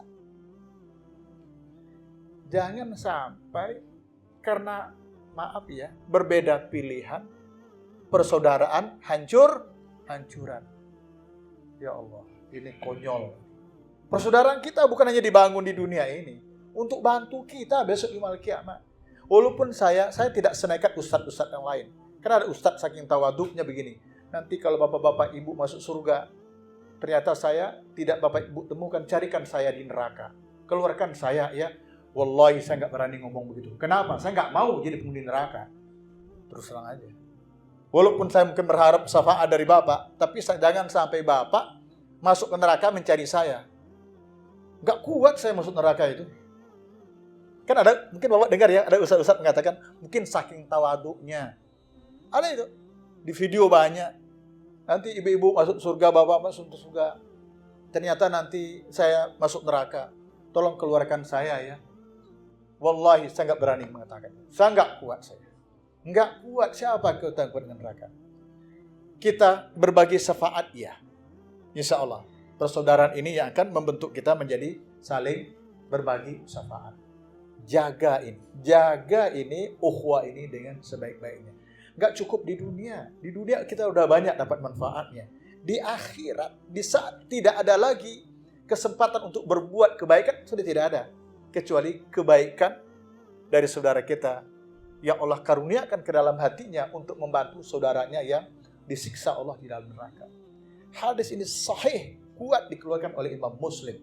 Jangan sampai karena maaf ya, berbeda pilihan, persaudaraan hancuran. Ya Allah, ini konyol. Persaudaraan kita bukan hanya dibangun di dunia ini, untuk bantu kita besok di yaumil kiamat. Walaupun saya tidak senekat ustadz-ustadz yang lain. Karena ada ustadz saking tawaduknya begini. Nanti kalau bapak-bapak ibu masuk surga, ternyata saya tidak bapak ibu temukan, carikan saya di neraka. Keluarkan saya ya. Wallahi saya nggak berani ngomong begitu. Kenapa? Saya nggak mau jadi penghuni neraka. Terus terang aja. Walaupun saya mungkin berharap syafaat dari Bapak, tapi jangan sampai Bapak masuk ke neraka mencari saya. Nggak kuat saya masuk neraka itu. Kan ada, mungkin Bapak dengar ya, ada ustaz-ustaz mengatakan, mungkin saking tawaduknya. Ada itu. Di video banyak. Nanti ibu-ibu masuk surga, Bapak masuk surga. Ternyata nanti saya masuk neraka. Tolong keluarkan saya ya. Wallahi saya nggak berani mengatakan. Saya nggak kuat saya. Nggak kuat, siapa yang kuat dengan neraka? kita berbagi syafaat, ya. Insya Allah. Persaudaraan ini yang akan membentuk kita menjadi saling berbagi syafaat. Jaga ini ukhuwah ini dengan sebaik-baiknya. Nggak cukup di dunia. Di dunia kita udah banyak dapat manfaatnya. Di akhirat, di saat tidak ada lagi kesempatan untuk berbuat kebaikan, sudah tidak ada. Kecuali kebaikan dari saudara kita yang Allah karuniakan ke dalam hatinya untuk membantu saudaranya yang disiksa Allah di dalam neraka. Hadis ini sahih, kuat dikeluarkan oleh Imam Muslim.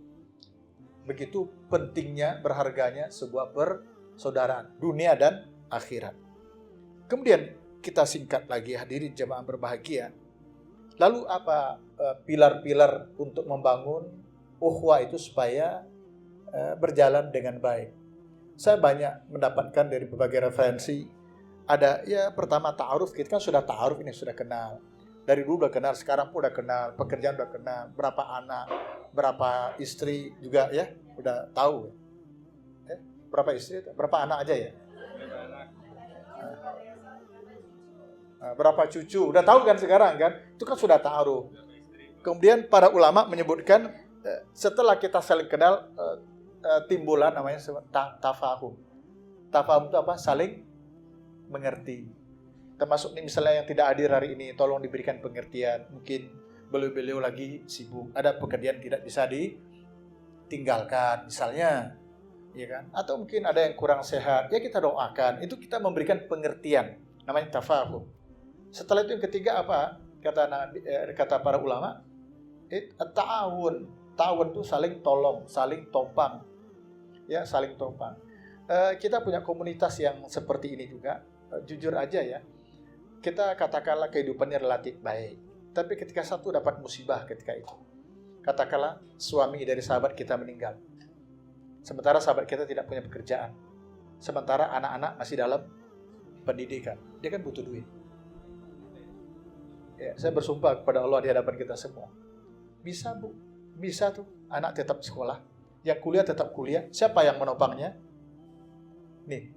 Begitu pentingnya, berharganya sebuah persaudaraan, dunia dan akhirat. Kemudian kita singkat lagi, hadirin jemaah berbahagia. Lalu apa pilar-pilar untuk membangun ukhuwah itu supaya berjalan dengan baik? Saya banyak mendapatkan dari berbagai referensi. Ada ya pertama ta'aruf, kita kan sudah ta'aruf ini, sudah kenal. Dari dulu udah kenal, sekarang pun udah kenal, pekerjaan udah kenal, berapa anak, berapa istri juga ya, udah tahu. Berapa istri, berapa anak aja ya? Berapa cucu, udah tahu kan sekarang kan? Itu kan sudah ta'aruf. Kemudian para ulama menyebutkan setelah kita saling kenal, timbulan namanya tafahum. Tafahum itu apa? Saling mengerti. Termasuk nih misalnya yang tidak hadir hari ini, tolong diberikan pengertian. Mungkin beliau-beliau lagi sibuk, ada pekerjaan tidak bisa ditinggalkan misalnya, ya kan? Atau mungkin ada yang kurang sehat, ya kita doakan. Itu kita memberikan pengertian, namanya tafahum. Setelah itu yang ketiga apa? Kata para ulama, ta'awun. Ta'awun itu saling tolong, saling topang. Ya, saling topang. Kita punya komunitas yang seperti ini juga. Jujur aja ya, kita katakanlah kehidupannya relatif baik. Tapi ketika satu dapat musibah ketika itu, katakanlah suami dari sahabat kita meninggal. Sementara sahabat kita tidak punya pekerjaan. Sementara anak-anak masih dalam pendidikan. Dia kan butuh duit. Ya, saya bersumpah kepada Allah di hadapan kita semua. Bisa bu, bisa tuh anak tetap sekolah, yang kuliah tetap kuliah. Siapa yang menopangnya? Nih,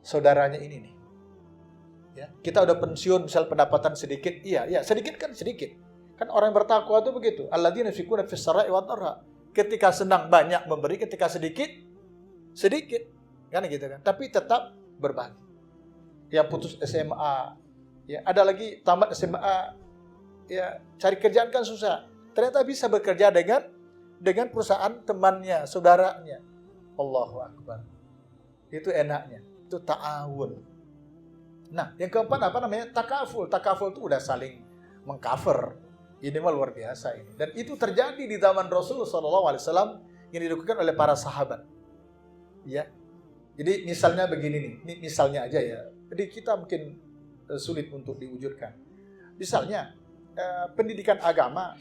saudaranya ini nih. Ya, kita udah pensiun, misal pendapatan sedikit, iya sedikit kan sedikit. Kan orang yang bertakwa itu begitu. Alladzina yunfiquna fis sarai wad dharra. Ketika senang banyak memberi, ketika sedikit kan gitu kan. Tapi tetap berbagi. Yang putus SMA, ya ada lagi tamat SMA, ya cari kerjaan kan susah. Ternyata bisa bekerja dengan perusahaan temannya, saudaranya. Allahu Akbar. Itu enaknya. Itu ta'awun. Nah, yang keempat apa namanya? Takaful. Takaful itu udah saling mengcover. Ini mah luar biasa ini. Dan itu terjadi di zaman Rasulullah SAW yang dilakukan oleh para sahabat. Ya. Jadi misalnya begini nih. Ini misalnya aja ya. Jadi kita mungkin sulit untuk diwujudkan. Misalnya pendidikan agama,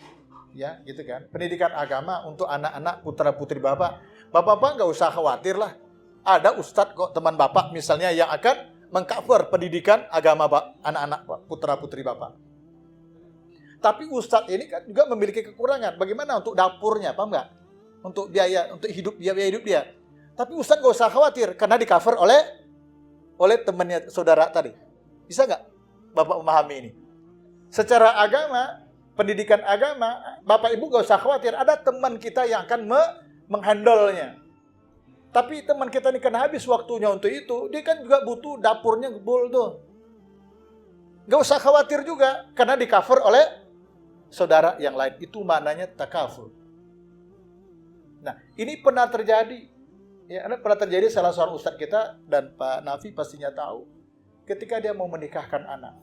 ya gitu kan. Pendidikan agama untuk anak-anak putra-putri bapak. Bapak-bapak nggak usah khawatir lah. Ada ustadz kok teman bapak misalnya yang akan mengcover pendidikan agama anak-anak putra-putri bapak. Tapi ustadz ini kan juga memiliki kekurangan. Bagaimana untuk dapurnya, paham nggak? Untuk biaya hidup dia. Tapi ustadz nggak usah khawatir karena di-cover oleh temannya saudara tadi. Bisa nggak bapak memahami ini? Secara agama, pendidikan agama, bapak ibu nggak usah khawatir. Ada teman kita yang akan menghandle-nya. Tapi teman kita ini kan habis waktunya untuk itu, dia kan juga butuh dapurnya gebul tuh. Gak usah khawatir juga, karena di-cover oleh saudara yang lain. Itu maknanya takaful. Nah, ini pernah terjadi. Ya, pernah terjadi salah seorang ustadz kita, dan Pak Nafi pastinya tahu, ketika dia mau menikahkan anak.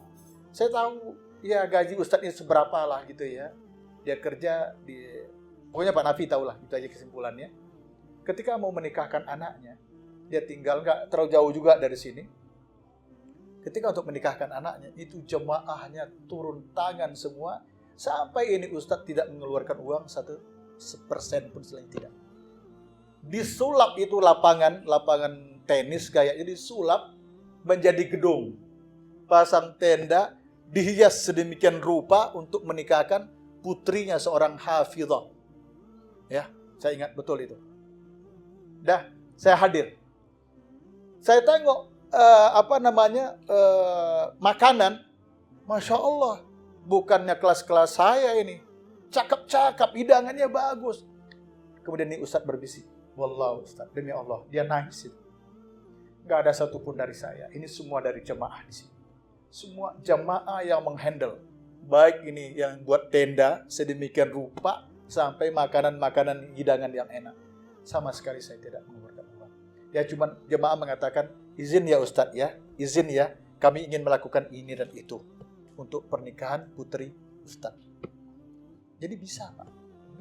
Saya tahu, ya gaji ustadz ini seberapa lah gitu ya. Dia kerja pokoknya Pak Nafi tahu lah, itu aja kesimpulannya. Ketika mau menikahkan anaknya, dia tinggal nggak terlalu jauh juga dari sini. Ketika untuk menikahkan anaknya, itu jemaahnya turun tangan semua, sampai ini ustadz tidak mengeluarkan uang 1% pun selain tidak. Disulap itu lapangan tenis kayaknya disulap menjadi gedung, pasang tenda, dihias sedemikian rupa untuk menikahkan putrinya seorang hafizah. Ya, saya ingat betul itu. Dah, saya hadir. Saya tengok makanan Masya Allah, bukannya kelas-kelas saya ini. Cakep-cakep, hidangannya bagus. Kemudian ini Ustadz berbisik, wallah Ustadz, demi Allah, dia nangis itu. Gak ada satupun dari saya, ini semua dari jemaah di sini. Semua jemaah yang menghandle. Baik ini yang buat tenda, sedemikian rupa, sampai makanan-makanan hidangan yang enak. Sama sekali saya tidak mengeluarkan uang. Ya cuma jemaah mengatakan, izin ya Ustadz ya, izin ya, kami ingin melakukan ini dan itu. Untuk pernikahan putri Ustadz. Jadi bisa Pak,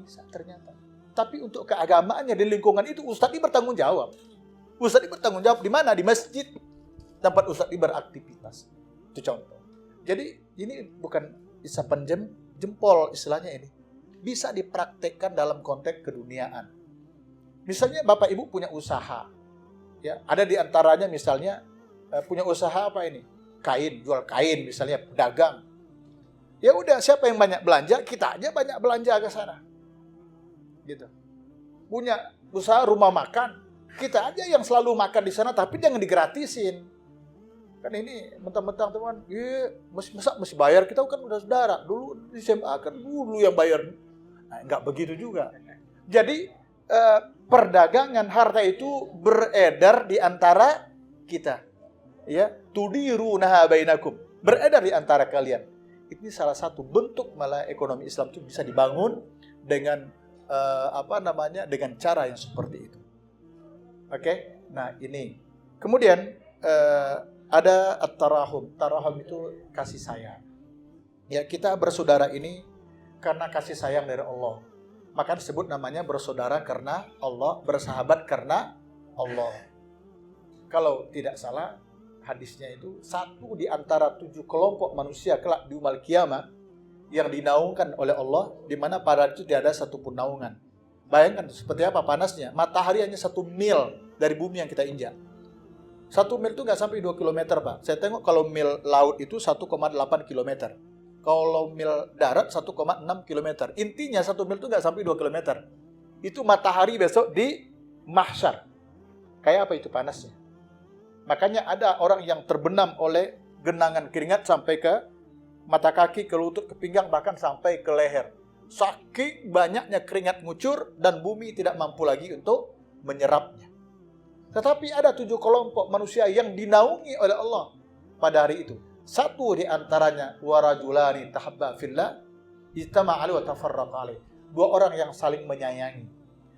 bisa ternyata. Tapi untuk keagamaannya di lingkungan itu Ustadz ini bertanggung jawab. Ustadz ini bertanggung jawab di mana? Di masjid tempat Ustadz ini beraktivitas. Itu contoh. Jadi ini bukan isapan jempol istilahnya ini. Bisa dipraktekkan dalam konteks keduniaan. Misalnya Bapak Ibu punya usaha. Ya, ada di antaranya misalnya punya usaha apa ini? Kain, jual kain misalnya, pedagang. Ya udah, siapa yang banyak belanja, kita aja banyak belanja ke sana. Gitu. Punya usaha rumah makan, kita aja yang selalu makan di sana, tapi jangan digratisin. Kan ini mentang-mentang teman, mesti bayar, kita kan udah saudara. Dulu di SMA kan dulu yang bayar. Nah, enggak begitu juga. Jadi perdagangan harta itu beredar di antara kita. Ya, tudirunaha bainakum, beredar di antara kalian. Ini salah satu bentuk malah ekonomi Islam itu bisa dibangun dengan dengan cara yang seperti itu. Oke? Nah, ini. Kemudian ada at-tarahum. Tarahum itu kasih sayang. Ya, kita bersaudara ini karena kasih sayang dari Allah. Maka disebut namanya bersaudara karena Allah, bersahabat karena Allah. Kalau tidak salah, hadisnya itu satu di antara 7 kelompok manusia kelak di yaumul qiyamah yang dinaungkan oleh Allah, di mana pada itu tidak ada satupun naungan. Bayangkan seperti apa panasnya. Matahari hanya 1 mil dari bumi yang kita injak. 1 mil itu nggak sampai 2 km Pak. Saya tengok kalau mil laut itu 1,8 km. Kalau mil darat 1,6 km. Intinya 1 mil itu nggak sampai 2 km. Itu matahari besok di mahsyar. Kayak apa itu panasnya? Makanya ada orang yang terbenam oleh genangan keringat sampai ke mata kaki, ke lutut, ke pinggang, bahkan sampai ke leher. Saking banyaknya keringat ngucur dan bumi tidak mampu lagi untuk menyerapnya. Tetapi ada 7 kelompok manusia yang dinaungi oleh Allah pada hari itu. Satu di antaranya, warajulani tahabba fillah, ijtama'ali wa tafarraqa alaih. 2 orang yang saling menyayangi.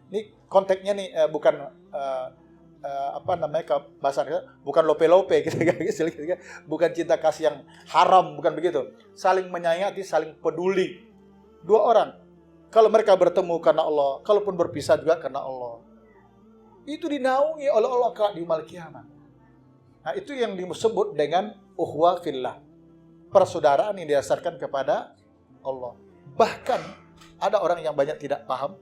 Ini konteksnya nih bukan bahasa bukan lope-lope gitu, bukan cinta kasih yang haram, bukan begitu. Saling menyayangi, saling peduli. 2 orang, kalau mereka bertemu karena Allah, kalaupun berpisah juga karena Allah, itu dinaungi oleh Allah kelak di yaumul qiyamah. Nah, itu yang disebut dengan uhwah fillah, persaudaraan yang didasarkan kepada Allah. Bahkan ada orang yang banyak tidak paham.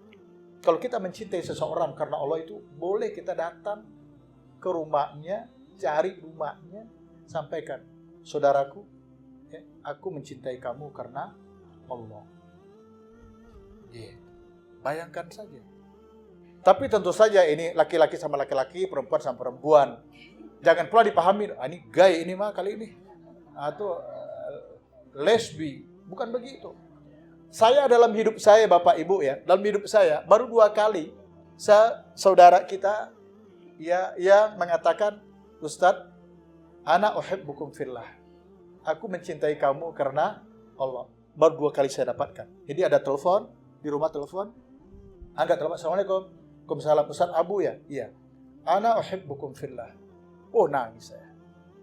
Kalau kita mencintai seseorang karena Allah itu, boleh kita datang ke rumahnya, cari rumahnya, sampaikan, saudaraku, aku mencintai kamu karena Allah. Bayangkan saja. Tapi tentu saja ini laki-laki sama laki-laki, perempuan sama perempuan. Jangan pula dipahami, ini gay ini mah kali ini. Atau lesbi. Bukan begitu. Saya dalam hidup saya, Bapak Ibu ya, dalam hidup saya baru 2 kali saudara kita ya yang mengatakan, Ustadz, ana uhibbukum fillah. Aku mencintai kamu karena Allah. Baru 2 kali saya dapatkan. Jadi ada telepon, di rumah telepon, angkat telepon, Assalamualaikum. Waalaikumsalam, Ustadz Abu ya? Iya. Ana uhibbukum fillah. Oh, nangis saya.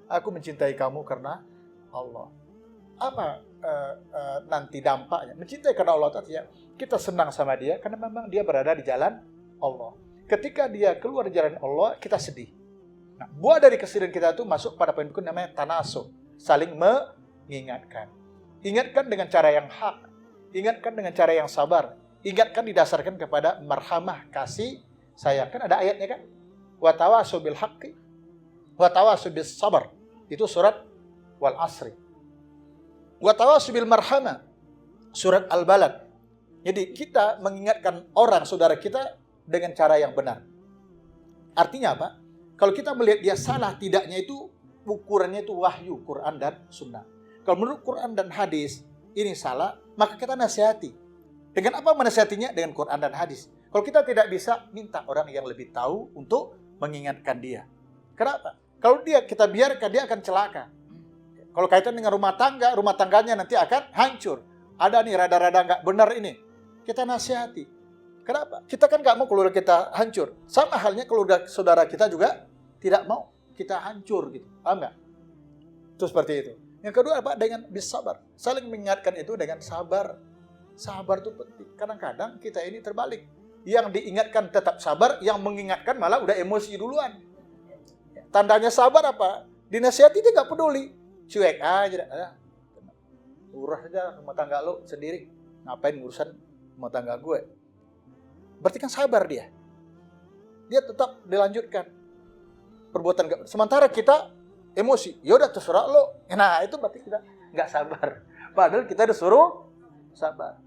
Aku mencintai kamu karena Allah. Apa nanti dampaknya? Mencintai karena Allah tadi ya, kita senang sama dia karena memang dia berada di jalan Allah. Ketika dia keluar dari jalan Allah, kita sedih. Nah, buah dari kesedihan kita itu masuk pada poin berikut namanya tanasuh, saling mengingatkan. Ingatkan dengan cara yang hak, ingatkan dengan cara yang sabar, ingatkan didasarkan kepada marhamah, kasih sayang. Kan ada ayatnya kan? Wa tawasau bil haqqi wa tawasau bis sabar. Itu surat Wal Asri. Wa tawasau bil marhamah, surat Al-Balad. Jadi kita mengingatkan orang saudara kita dengan cara yang benar. Artinya apa? Kalau kita melihat dia salah tidaknya itu ukurannya itu wahyu, Quran dan Sunnah. Kalau menurut Quran dan hadis ini salah, maka kita nasihati. Dengan apa menasihatinya? Dengan Quran dan hadis. Kalau kita tidak bisa, minta orang yang lebih tahu untuk mengingatkan dia. Kenapa? Kalau kita biarkan, dia akan celaka. Kalau kaitan dengan rumah tangganya nanti akan hancur. Ada nih rada-rada nggak benar ini. Kita nasihati. Kenapa? Kita kan nggak mau keluarga kita hancur. Sama halnya keluarga saudara kita juga tidak mau kita hancur gitu. Paham nggak? Itu seperti itu. Yang kedua apa? Dengan bersabar. Saling mengingatkan itu dengan sabar. Sabar itu penting. Kadang-kadang kita ini terbalik. Yang diingatkan tetap sabar, yang mengingatkan malah udah emosi duluan. Tandanya sabar apa? Dinasihati dia nggak peduli. Cuek aja. Urus aja rumah tangga lo sendiri. Ngapain ngurusan rumah tangga gue? Berarti kan sabar dia. Dia tetap dilanjutkan. Perbuatan gak. Sementara kita emosi. Ya udah terserah lo. Nah itu berarti kita nggak sabar. Padahal kita disuruh sabar.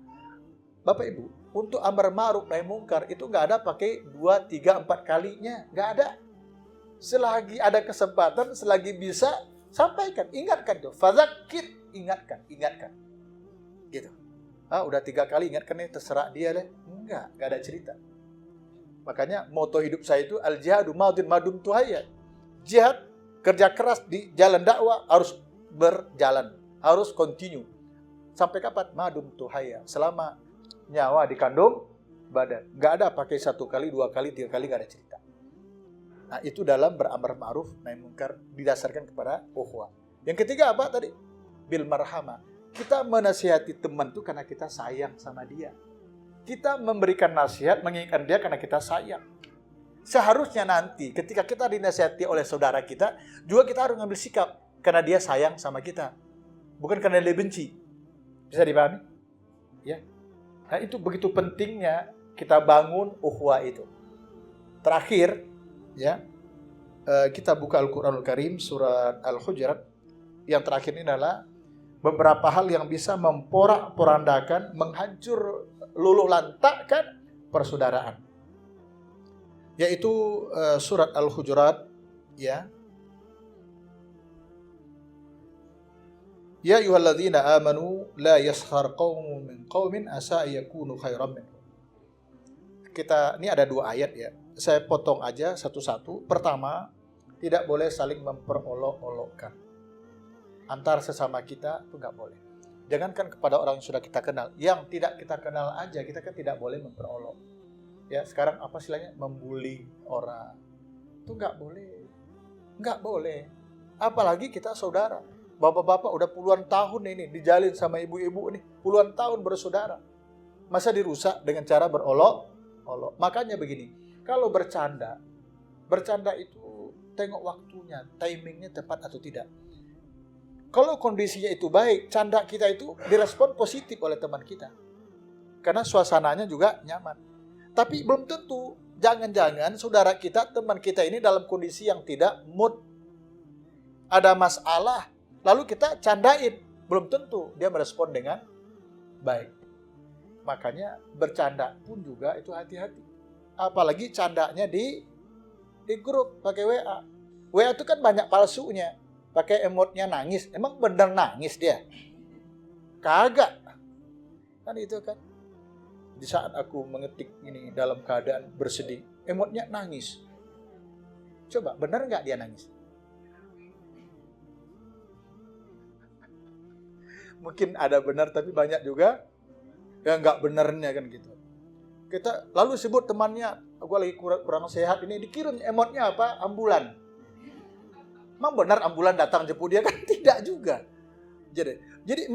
Bapak Ibu, untuk amar ma'ruf nahi mungkar itu nggak ada pakai 2, 3, 4 kalinya. Nggak ada. Selagi ada kesempatan, selagi bisa, sampaikan. Ingatkan tuh. Fadzakir. Ingatkan. Gitu. Udah 3 kali ingatkan nih, terserah dia deh. Nggak ada cerita. Makanya moto hidup saya itu al-jihadu madum tuhaya. Jihad, kerja keras di jalan dakwah harus berjalan. Harus continue. Sampai kapan? Madum tuhaya. Selama nyawa dikandung badan. Nggak ada pakai 1 kali, 2 kali, 3 kali, nggak ada cerita. Nah itu dalam beramar ma'ruf nahi mungkar didasarkan kepada ukhuwah. Yang ketiga apa tadi? Bil marhamah. Kita menasihati teman itu karena kita sayang sama dia. Kita memberikan nasihat, mengingatkan dia karena kita sayang. Seharusnya nanti ketika kita dinasihati oleh saudara kita, juga kita harus ngambil sikap karena dia sayang sama kita. Bukan karena dia benci. Bisa dipahami? Ya. Nah itu begitu pentingnya kita bangun ukhuwah itu. Terakhir, ya, kita buka Al-Quranul Karim surat Al-Hujurat. Yang terakhir ini adalah beberapa hal yang bisa memporak-porandakan, menghancur luluh lantakkan persaudaraan. Yaitu surat Al-Hujurat, ya. Ya ayyuhalladzina amanu la yaskhar qaumun min qaumin asa yakunu khairan minhum. Ini ada 2 ayat ya. Saya potong aja satu-satu. Pertama, tidak boleh saling memperolok-olokkan. Antar sesama kita itu nggak boleh. Jangankan kepada orang yang sudah kita kenal, yang tidak kita kenal aja kita kan tidak boleh memperolok. Ya, sekarang apa istilahnya? Membuli orang. Itu nggak boleh. Apalagi kita saudara. Bapak-bapak udah puluhan tahun ini dijalin sama ibu-ibu nih, puluhan tahun bersaudara. Masa dirusak dengan cara berolok-olok? Makanya begini, kalau bercanda itu tengok waktunya, timingnya tepat atau tidak. Kalau kondisinya itu baik, canda kita itu direspon positif oleh teman kita. Karena suasananya juga nyaman. Tapi belum tentu, jangan-jangan saudara kita, teman kita ini dalam kondisi yang tidak mood. Ada masalah. Lalu kita candain, belum tentu dia merespon dengan baik. Makanya bercanda pun juga itu hati-hati. Apalagi candanya di grup pakai WA. WA itu kan banyak palsunya. Pakai emotnya nangis. Emang bener nangis dia? Kagak. Kan itu kan. Di saat aku mengetik ini dalam keadaan bersedih, emotnya nangis. Coba, bener nggak dia nangis? Mungkin ada benar tapi banyak juga yang nggak benernya kan gitu. Kita lalu sebut temannya, gue lagi kurang sehat ini, dikirim emotnya apa? Ambulan. Emang benar ambulan datang jemput dia kan? Tidak juga. Jadi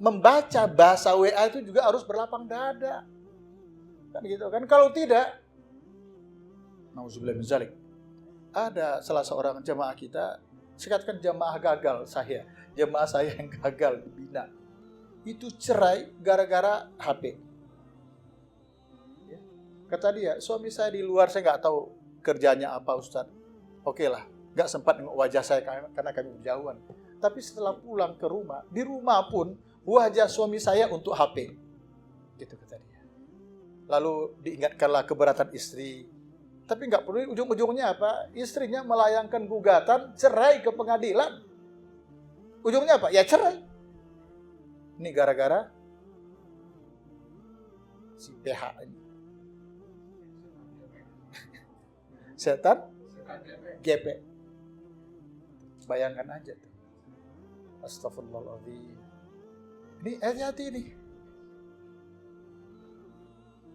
membaca bahasa WA itu juga harus berlapang dada. Kan gitu kan? Kalau tidak, nauzubillah min zalik. Ada salah seorang jamaah kita, sekatakan jamaah gagal jemaah saya yang gagal dibina. Itu cerai gara-gara HP. Kata dia, suami saya di luar, saya nggak tahu kerjanya apa Ustaz. Oke lah, nggak sempat nengok wajah saya karena kami berjauhan. Tapi setelah pulang ke rumah, di rumah pun wajah suami saya untuk HP. Gitu kata dia. Lalu diingatkanlah keberatan istri. Tapi nggak perlu, ujung-ujungnya apa? Istrinya melayangkan gugatan cerai ke pengadilan. ujungnya apa? Ya cerai. Ini gara-gara si PH ini. Setan GP. Bayangkan aja tuh. Astagfirullahaladzim. Ini hati-hati nih.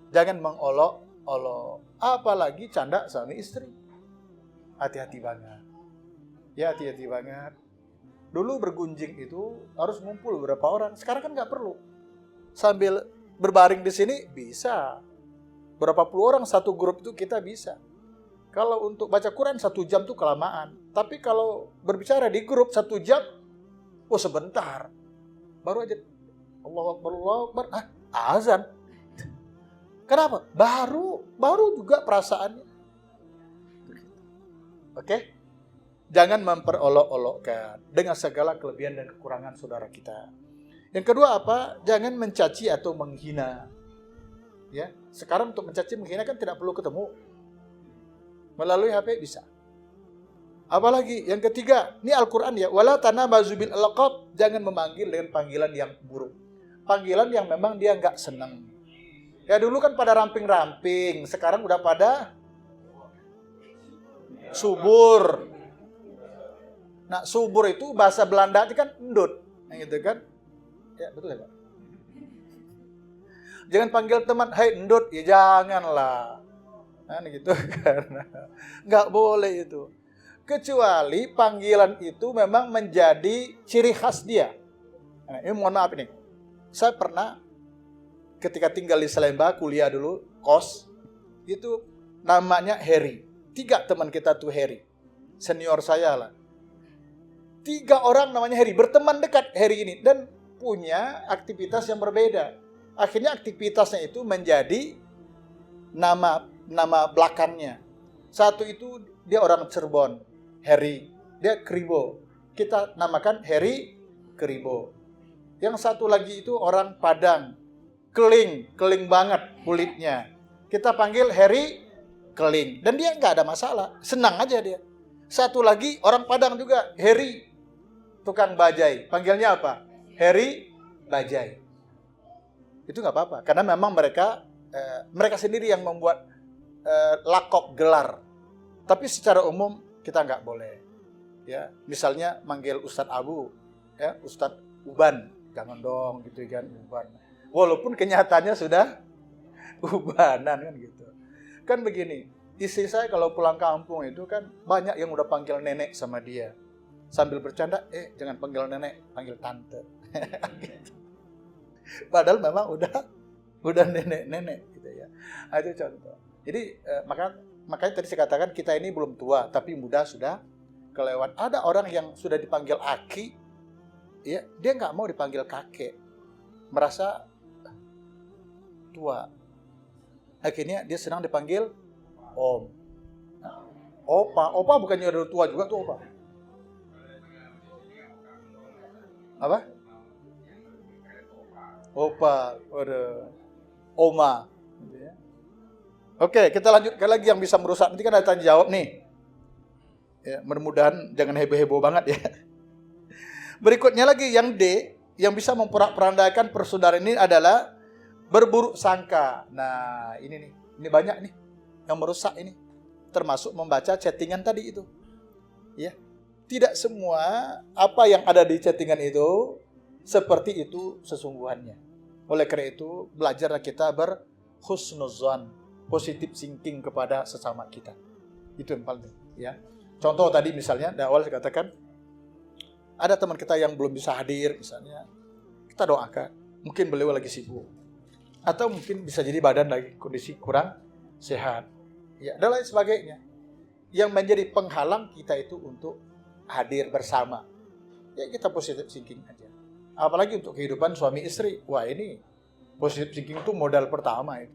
Jangan mengolok-olok. Apalagi canda suami istri. Hati-hati banget. Ya hati-hati banget. Dulu bergunjing itu harus ngumpul berapa orang. Sekarang kan nggak perlu. Sambil berbaring di sini bisa. Berapa puluh orang satu grup itu kita bisa. Kalau untuk baca Quran 1 jam tuh kelamaan. Tapi kalau berbicara di grup 1 jam, oh sebentar. Baru aja Allahu Akbar, Allahu Akbar. Azan. Kenapa? Baru juga perasaannya. Oke? Jangan memperolok-olokkan dengan segala kelebihan dan kekurangan saudara kita. Yang kedua apa? Jangan mencaci atau menghina. Ya, sekarang untuk mencaci menghina kan tidak perlu ketemu. Melalui HP bisa. Apalagi yang ketiga, ini Al-Qur'an ya, wala tanabazu bil alqab, jangan memanggil dengan panggilan yang buruk. Panggilan yang memang dia enggak senang. Ya dulu kan pada ramping-ramping, sekarang udah pada subur. Nah, subur itu bahasa Belanda itu kan endut, gitu kan? Ya, betul ya, Pak? Jangan panggil teman, "Hai endut," ya janganlah. Nah, gitu kan. Nggak boleh itu. Kecuali panggilan itu memang menjadi ciri khas dia. Nah, ini mohon maaf nih. Saya pernah ketika tinggal di Salemba, kuliah dulu, kos, itu namanya Harry. 3 teman kita tuh Harry. Senior saya lah. 3 orang namanya Harry, berteman dekat Harry ini. Dan punya aktivitas yang berbeda. Akhirnya aktivitasnya itu menjadi nama belakangnya. Satu itu dia orang Cirebon, Harry. Dia Kribo. Kita namakan Harry Kribo. Yang satu lagi itu orang Padang. Keling banget kulitnya. Kita panggil Harry Keling. Dan dia nggak ada masalah. Senang aja dia. Satu lagi orang Padang juga, Harry tukang bajai. Panggilnya apa? Harry Bajai. Itu nggak apa-apa. Karena memang mereka sendiri yang membuat lakop gelar. Tapi secara umum kita nggak boleh. Ya, misalnya manggil Ustadz Abu, ya, Ustadz Uban, jangan dong gitu kan, Uban. Walaupun kenyataannya sudah ubanan kan gitu. Kan begini, istri saya kalau pulang kampung itu kan banyak yang udah panggil nenek sama dia. Sambil bercanda, jangan panggil nenek, panggil tante. Gitu. Padahal memang udah nenek-nenek gitu ya. Itu contoh. Jadi makanya tadi saya katakan kita ini belum tua, tapi muda sudah kelewat. Ada orang yang sudah dipanggil aki, ya dia nggak mau dipanggil kakek, merasa tua. Akhirnya dia senang dipanggil om. Nah, opa bukannya udah tua juga tuh opa. Apa? Opa, udah oma. Gitu ya. Oke, kita lanjutkan lagi yang bisa merusak. Nanti kan ada tanya jawab nih. Ya, mudah-mudahan jangan heboh-heboh banget ya. Berikutnya lagi yang D, yang bisa memporak-porandakan persaudaraan ini adalah berburuk sangka. Nah, ini nih. Ini banyak nih yang merusak ini. Termasuk membaca chattingan tadi itu. Ya. Tidak semua apa yang ada di chattingan itu seperti itu sesungguhnya. Oleh karena itu, belajarlah kita berhusnuzan, positive thinking kepada sesama kita. Itu yang paling ya. Contoh tadi misalnya di awal saya katakan ada teman kita yang belum bisa hadir misalnya. Kita doakan, mungkin beliau lagi sibuk. Atau mungkin bisa jadi badan lagi kondisi kurang sehat. Ya, dan lain sebagainya. Yang menjadi penghalang kita itu untuk hadir bersama. Ya kita positive thinking aja. Apalagi untuk kehidupan suami istri. Wah, ini positive thinking itu modal pertama itu.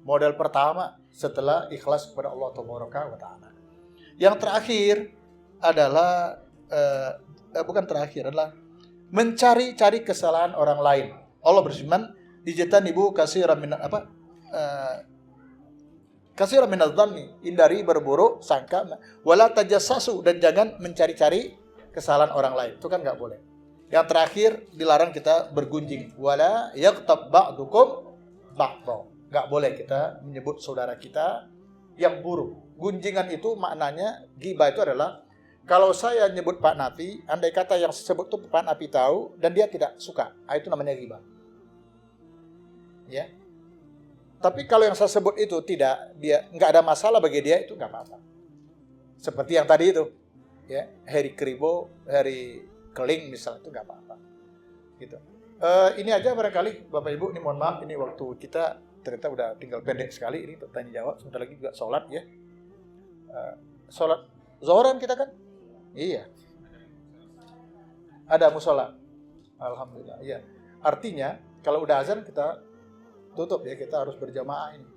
Modal pertama setelah ikhlas kepada Allah Taala. Yang terakhir adalah bukan terakhir, adalah mencari-cari kesalahan orang lain. Allah berfirman, "Ijtanibu katsiran min katsiran min adz-dzanni", hindari berburuk sangka, wala tajassasu, dan jangan mencari-cari kesalahan orang lain. Itu kan enggak boleh. Yang terakhir dilarang kita bergunjing. Wala yaghtab ba'dukum ba'dha. Enggak boleh kita menyebut saudara kita yang buruk. Gunjingan itu maknanya, ghibah itu adalah kalau saya nyebut Pak Nafi, andai kata yang sebut itu Pak Nafi tahu dan dia tidak suka, itu namanya ghibah. Ya. Tapi kalau yang saya sebut itu tidak, dia nggak ada masalah bagi dia, itu nggak apa-apa. Seperti yang tadi itu, ya, Heri Kribo, Heri Keling misalnya, itu nggak apa-apa. Gitu. Ini aja barangkali Bapak Ibu, ini mohon maaf, ini waktu kita ternyata udah tinggal pendek sekali, ini tanya jawab, sebentar lagi juga sholat ya. Sholat Zohran kita kan? Iya. Ada musola. Alhamdulillah. Iya. Artinya kalau udah azan kita tutup ya, kita harus berjamaah ini.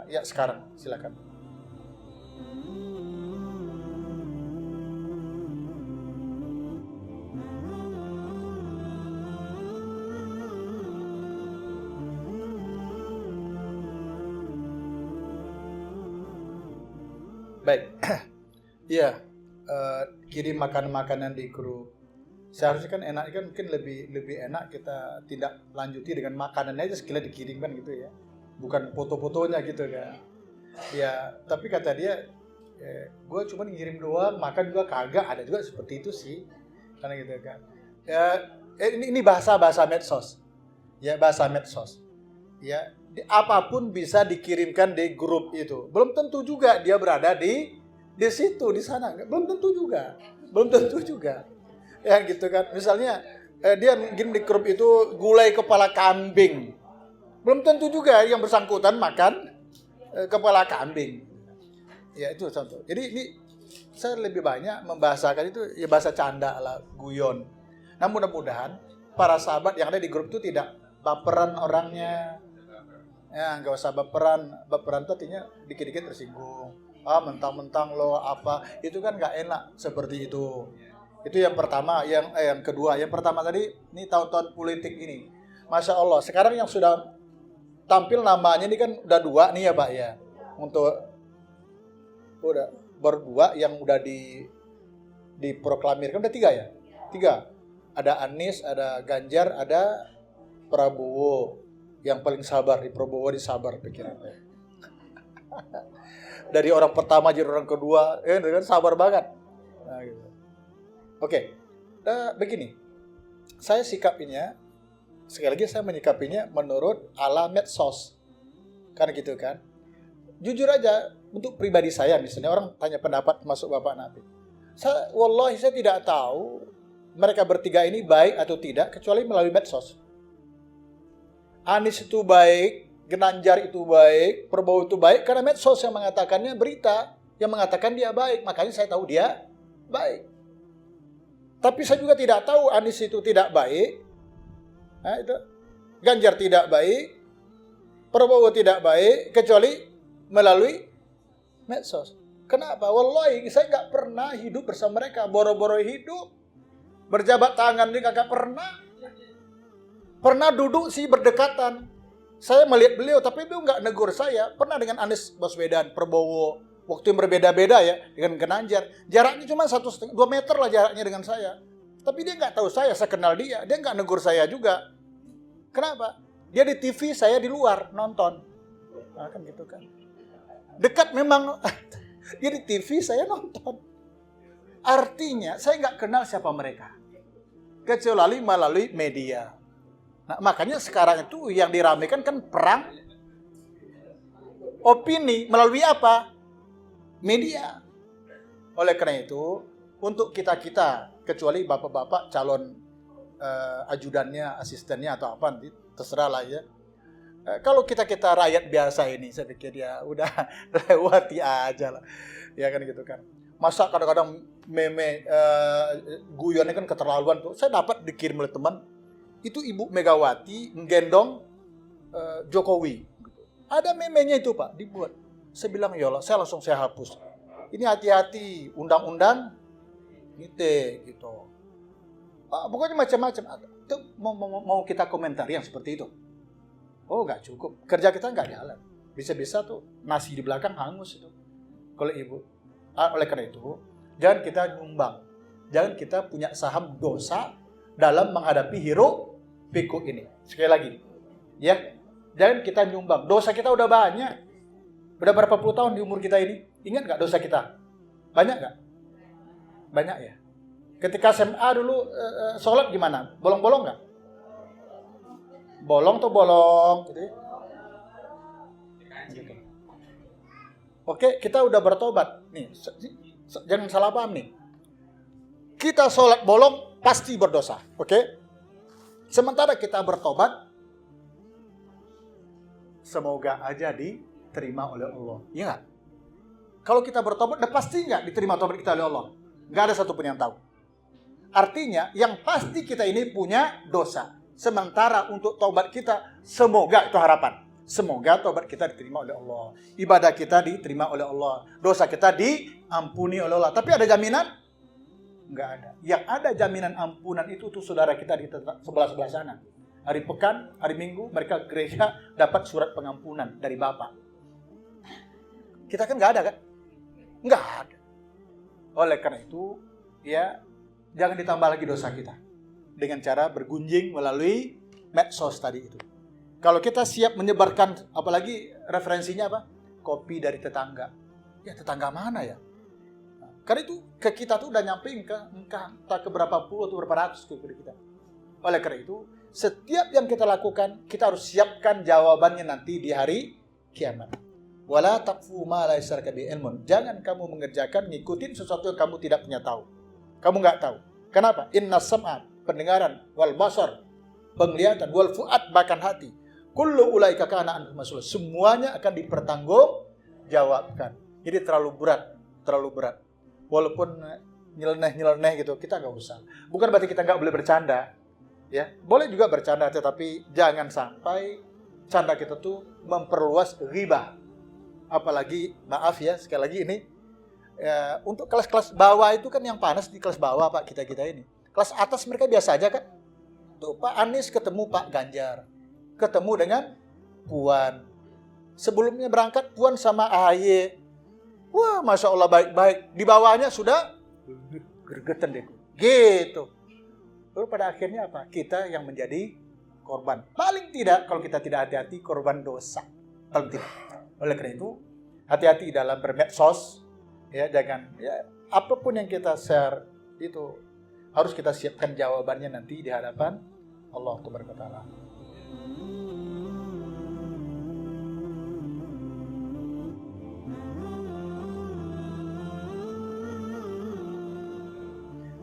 Ya sekarang silakan. Baik. Iya. Kirim makanan-makanan di grup. Seharusnya kan enak, kan mungkin lebih enak kita tindak lanjuti dengan makanannya aja sekalian dikirimkan gitu ya, bukan foto-fotonya gitu kan. Ya tapi kata dia, gue cuma ngirim doang, makan juga kagak. Ada juga seperti itu sih, karena gitu kan. Ya ini bahasa medsos, ya bahasa medsos. Ya apapun bisa dikirimkan di grup itu. Belum tentu juga dia berada di situ, di sana, belum tentu juga. Ya gitu kan, misalnya dia mungkin di grup itu gulai kepala kambing, belum tentu juga yang bersangkutan makan kepala kambing. Ya itu contoh. Jadi ini saya lebih banyak membahasakan itu ya bahasa canda lah, guyon. Nah mudah-mudahan para sahabat yang ada di grup itu tidak baperan orangnya. Ya nggak usah baperan itu artinya dikit-dikit tersinggung. Mentang-mentang lo apa, itu kan nggak enak seperti itu. Itu yang pertama. Yang kedua, yang pertama tadi, ini tahun-tahun politik ini, Masya Allah, sekarang yang sudah tampil namanya ini kan udah 2 nih ya Pak ya, untuk udah baru 2 yang udah diproklamirkan, udah 3 ya, 3, ada Anies, ada Ganjar, ada Prabowo. Yang paling sabar di Prabowo, disabar pikirannya. Dari orang pertama jadi orang kedua, kan sabar banget. Nah, gitu. Oke, begini, saya sikapinya, sekali lagi saya menyikapinya menurut ala medsos, karena gitu kan. Jujur aja, untuk pribadi saya misalnya orang tanya pendapat masuk Bapak Nafi, wallahi saya tidak tahu mereka bertiga ini baik atau tidak kecuali melalui medsos. Anies itu baik, Ganjar itu baik, Prabowo itu baik karena medsos yang mengatakannya, berita yang mengatakan dia baik, makanya saya tahu dia baik. Tapi saya juga tidak tahu Anies itu tidak baik, nah, itu Ganjar tidak baik, Prabowo tidak baik, kecuali melalui medsos. Kenapa? Wallahi saya nggak pernah hidup bersama mereka, boro-boro hidup, berjabat tangan ini kagak pernah. Pernah duduk sih berdekatan, saya melihat beliau, tapi beliau nggak negur saya. Pernah dengan Anies Baswedan, Prabowo, waktu yang berbeda-beda ya, dengan Ganjar. Jaraknya cuma 1,5-2 meter lah jaraknya dengan saya. Tapi dia nggak tahu saya kenal dia nggak negur saya juga. Kenapa? Dia di TV, saya di luar nonton. Nah, kan gitu kan. Dekat memang, dia di TV, saya nonton. Artinya saya nggak kenal siapa mereka, kecuali melalui media. Nah, makanya sekarang itu yang diramaikan kan perang opini melalui apa? Media. Oleh karena itu, untuk kita-kita, kecuali bapak-bapak calon ajudannya, asistennya atau apa, nanti terserah lah ya. Kalau kita rakyat biasa ini, saya pikir ya udah lewati aja lah. Ya kan gitu kan. Masa kadang-kadang meme guyonnya kan keterlaluan tuh. Saya dapat dikirim oleh teman, itu Ibu Megawati menggendong Jokowi. Ada memenya itu Pak, dibuat. Saya bilang ya Allah, saya hapus. Ini hati-hati, undang-undang ITE gitu. Pokoknya macam-macam. Itu mau kita komentari yang seperti itu. Oh nggak cukup, kerja kita nggak jalan. Bisa-bisa tuh nasi di belakang hangus itu. Kalau Ibu, oleh karena itu jangan kita nyumbang jangan kita punya saham dosa dalam menghadapi hiruk pikuk ini. Sekali lagi, ya, jangan kita nyumbang. Dosa kita udah banyak. Udah berapa puluh tahun di umur kita ini? Ingat nggak dosa kita? Banyak nggak? Banyak ya. Ketika SMA dulu sholat gimana? Bolong-bolong nggak? Bolong tuh bolong. Gitu ya. Gitu. Oke, kita udah bertobat. Nih, jangan salah paham nih. Kita sholat bolong pasti berdosa. Oke? Sementara kita bertobat, semoga aja diterima oleh Allah. Iya nggak? Kalau kita bertobat, udah pasti nggak diterima tobat kita oleh Allah? Nggak ada satupun yang tahu. Artinya, yang pasti kita ini punya dosa. Sementara untuk tobat kita, semoga itu harapan. Semoga tobat kita diterima oleh Allah. Ibadah kita diterima oleh Allah. Dosa kita diampuni oleh Allah. Tapi ada jaminan? Nggak ada. Yang ada jaminan ampunan itu tuh saudara kita di sebelah-sebelah sana. Hari pekan, hari minggu, mereka gereja dapat surat pengampunan dari Bapak. Kita kan nggak ada kan? Nggak ada. Oleh karena itu, ya jangan ditambah lagi dosa kita. Dengan cara bergunjing melalui medsos tadi itu. Kalau kita siap menyebarkan, apalagi referensinya apa? Kopi dari tetangga. Ya tetangga mana ya? Karena itu ke kita tuh udah nyampe entah ke berapa puluh atau berapa ratus ke kita. Oleh karena itu, setiap yang kita lakukan, kita harus siapkan jawabannya nanti di hari kiamat. Wala taqfu ma laysa laka bihi ilmun. Jangan kamu mengerjakan, ngikutin sesuatu yang kamu tidak punya tahu. Kamu nggak tahu. Kenapa? Inna sam'a, pendengaran, wal basar, penglihatan, wal fu'ad, bahkan hati. Kullu ulaika kana anhu mas'ul. Semuanya akan dipertanggungjawabkan. Jadi terlalu berat. Walaupun nyeleneh gitu, kita nggak usah. Bukan berarti kita nggak boleh bercanda, ya. Boleh juga bercanda, tetapi jangan sampai canda kita tuh memperluas ghibah. Apalagi, maaf ya, sekali lagi ini, untuk kelas-kelas bawah itu kan yang panas di kelas bawah, Pak, kita ini. Kelas atas mereka biasa aja kan. Tuh, Pak Anies ketemu Pak Ganjar. Ketemu dengan Puan. Sebelumnya berangkat Puan sama AHY. Wah, Masya Allah baik-baik. Di bawahnya sudah gergetan deh. Gitu. Lalu pada akhirnya apa? Kita yang menjadi korban. Paling tidak, kalau kita tidak hati-hati, korban dosa. Paling tidak. Oleh karena itu, hati-hati dalam bermedsos. Ya, jangan. Ya, apapun yang kita share, itu harus kita siapkan jawabannya nanti di hadapan Allah Subhanahu wa Ta'ala.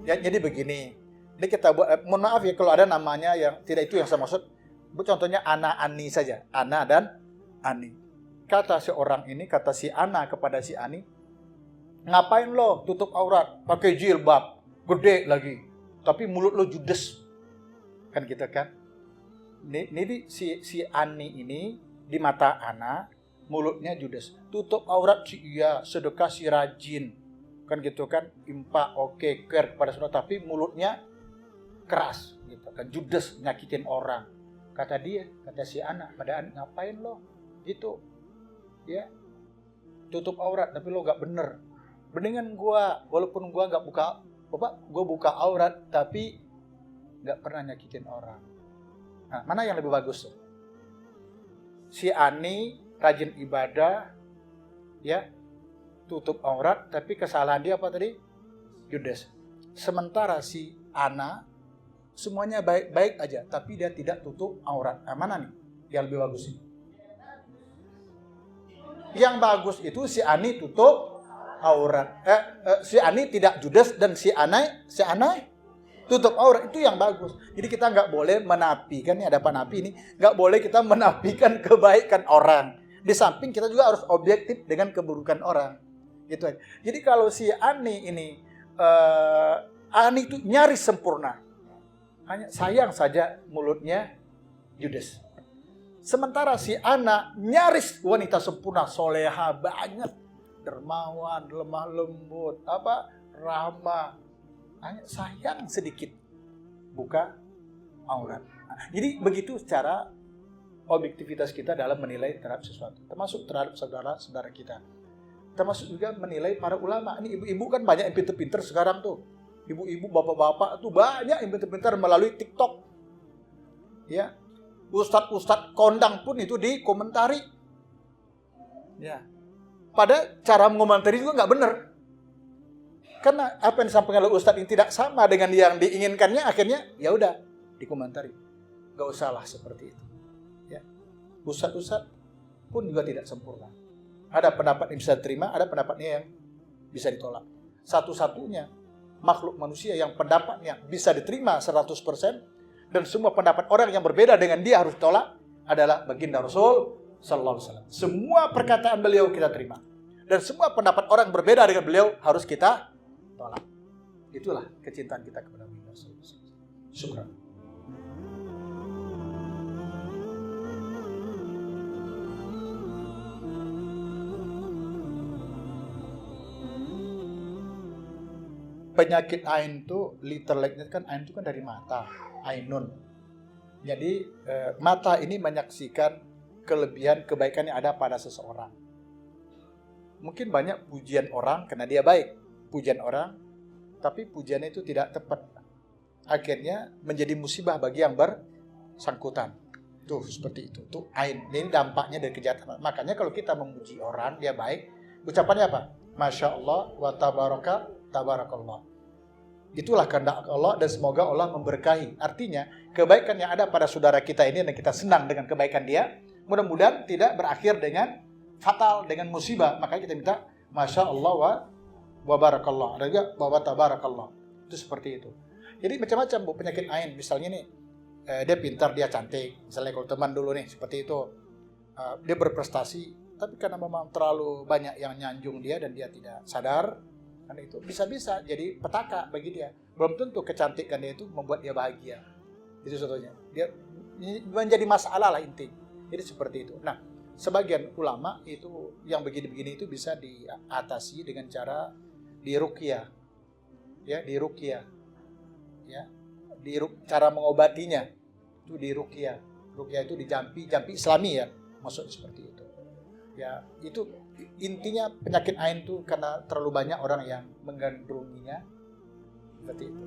Ya, jadi begini. Ini kita buat, mohon maaf ya kalau ada namanya yang tidak itu yang saya maksud. Contohnya Ana Ani saja. Ana dan Ani. Kata seorang ini, kata si Ana kepada si Ani, ngapain lo tutup aurat, pakai jilbab, gede lagi, tapi mulut lo judes. Kan gitu kan. Ini si Ani ini di mata Ana, mulutnya judes. Tutup aurat sih iya, sedekah si rajin. Kan gitu kan, impak oke, care kepada saudara, tapi mulutnya keras gitu kan, judes, nyakitin orang. Kata si anak pada Ani, ngapain lo gitu ya, tutup aurat tapi lo gak bener. Mendingan gua, walaupun gua gak buka, gua buka aurat tapi gak pernah nyakitin orang. Nah, mana yang lebih bagus tuh? Si Ani rajin ibadah ya, tutup aurat, tapi kesalahan dia apa tadi? Judes. Sementara si Ana semuanya baik-baik aja, tapi dia tidak tutup aurat. Nah, mana nih yang lebih bagus ini? Yang bagus itu si Ani tutup aurat. Si Ani tidak judes dan si Ana tutup aurat, itu yang bagus. Jadi kita nggak boleh menafikan, ini ada apa nafi ini? Nggak boleh kita menafikan kebaikan orang. Di samping kita juga harus objektif dengan keburukan orang. Gitu aja. Jadi kalau si Ani ini, Ani itu nyaris sempurna. Hanya sayang saja mulutnya judes. Sementara si Ana nyaris wanita sempurna, soleha banget, dermawan, lemah lembut, ramah. Hanya sayang sedikit buka aurat. Jadi begitu secara objektivitas kita dalam menilai terhadap sesuatu, termasuk terhadap saudara-saudara kita. Termasuk juga menilai para ulama. Ini ibu-ibu kan banyak yang pinter-pinter sekarang tuh. Ibu-ibu, bapak-bapak tuh banyak yang pintar-pintar melalui TikTok. Ya. Ustadz-ustadz kondang pun itu dikomentari. Ya. Pada cara mengomentari juga nggak benar. Karena apa yang disampaikan oleh ustadz ini tidak sama dengan yang diinginkannya, akhirnya ya udah dikomentari. Nggak usahlah seperti itu. Ya. Ustadz-ustadz pun juga tidak sempurna. Ada pendapat yang bisa diterima, ada pendapatnya yang bisa ditolak. Satu-satunya makhluk manusia yang pendapatnya bisa diterima 100% dan semua pendapat orang yang berbeda dengan dia harus ditolak adalah baginda Rasul sallallahu alaihi wasallam. Semua perkataan beliau kita terima dan semua pendapat orang berbeda dengan beliau harus kita tolak. Itulah kecintaan kita kepada baginda Rasul. Syukran. Penyakit ain itu literally kan ain itu kan dari mata, ainun. Jadi mata ini menyaksikan kelebihan kebaikan yang ada pada seseorang. Mungkin banyak pujian orang karena dia baik, pujian orang, tapi pujiannya itu tidak tepat. Akhirnya menjadi musibah bagi yang bersangkutan. Tuh seperti itu. Tuh ain. Ini dampaknya dari kejahatan. Makanya kalau kita memuji orang dia baik, ucapannya apa? Masya Allah wa tabarakallah. Itulah kehendak Allah dan semoga Allah memberkahi. Artinya kebaikan yang ada pada saudara kita ini dan kita senang dengan kebaikan dia, mudah-mudahan tidak berakhir dengan fatal, dengan musibah. Makanya kita minta Masya Allah wa barakallah. Ada juga wa tabarakallah. Itu seperti itu. Jadi macam-macam bu penyakit ain. Misalnya nih dia pintar, dia cantik. Misalnya kalau teman dulu nih seperti itu, dia berprestasi, tapi karena memang terlalu banyak yang nyanjung dia dan dia tidak sadar, kan itu bisa-bisa jadi petaka bagi dia. Belum tentu kecantikan dia itu membuat dia bahagia. Itu contohnya. Dia menjadi masalah lah inti. Jadi seperti itu. Nah, sebagian ulama itu yang begini-begini itu bisa diatasi dengan cara diruqyah. Ya, diruqyah. Ya, cara mengobatinya itu diruqyah. Ruqyah itu dijampi Islami ya, maksudnya seperti itu. Ya, itu intinya penyakit ain itu karena terlalu banyak orang yang menggandrunginya seperti itu.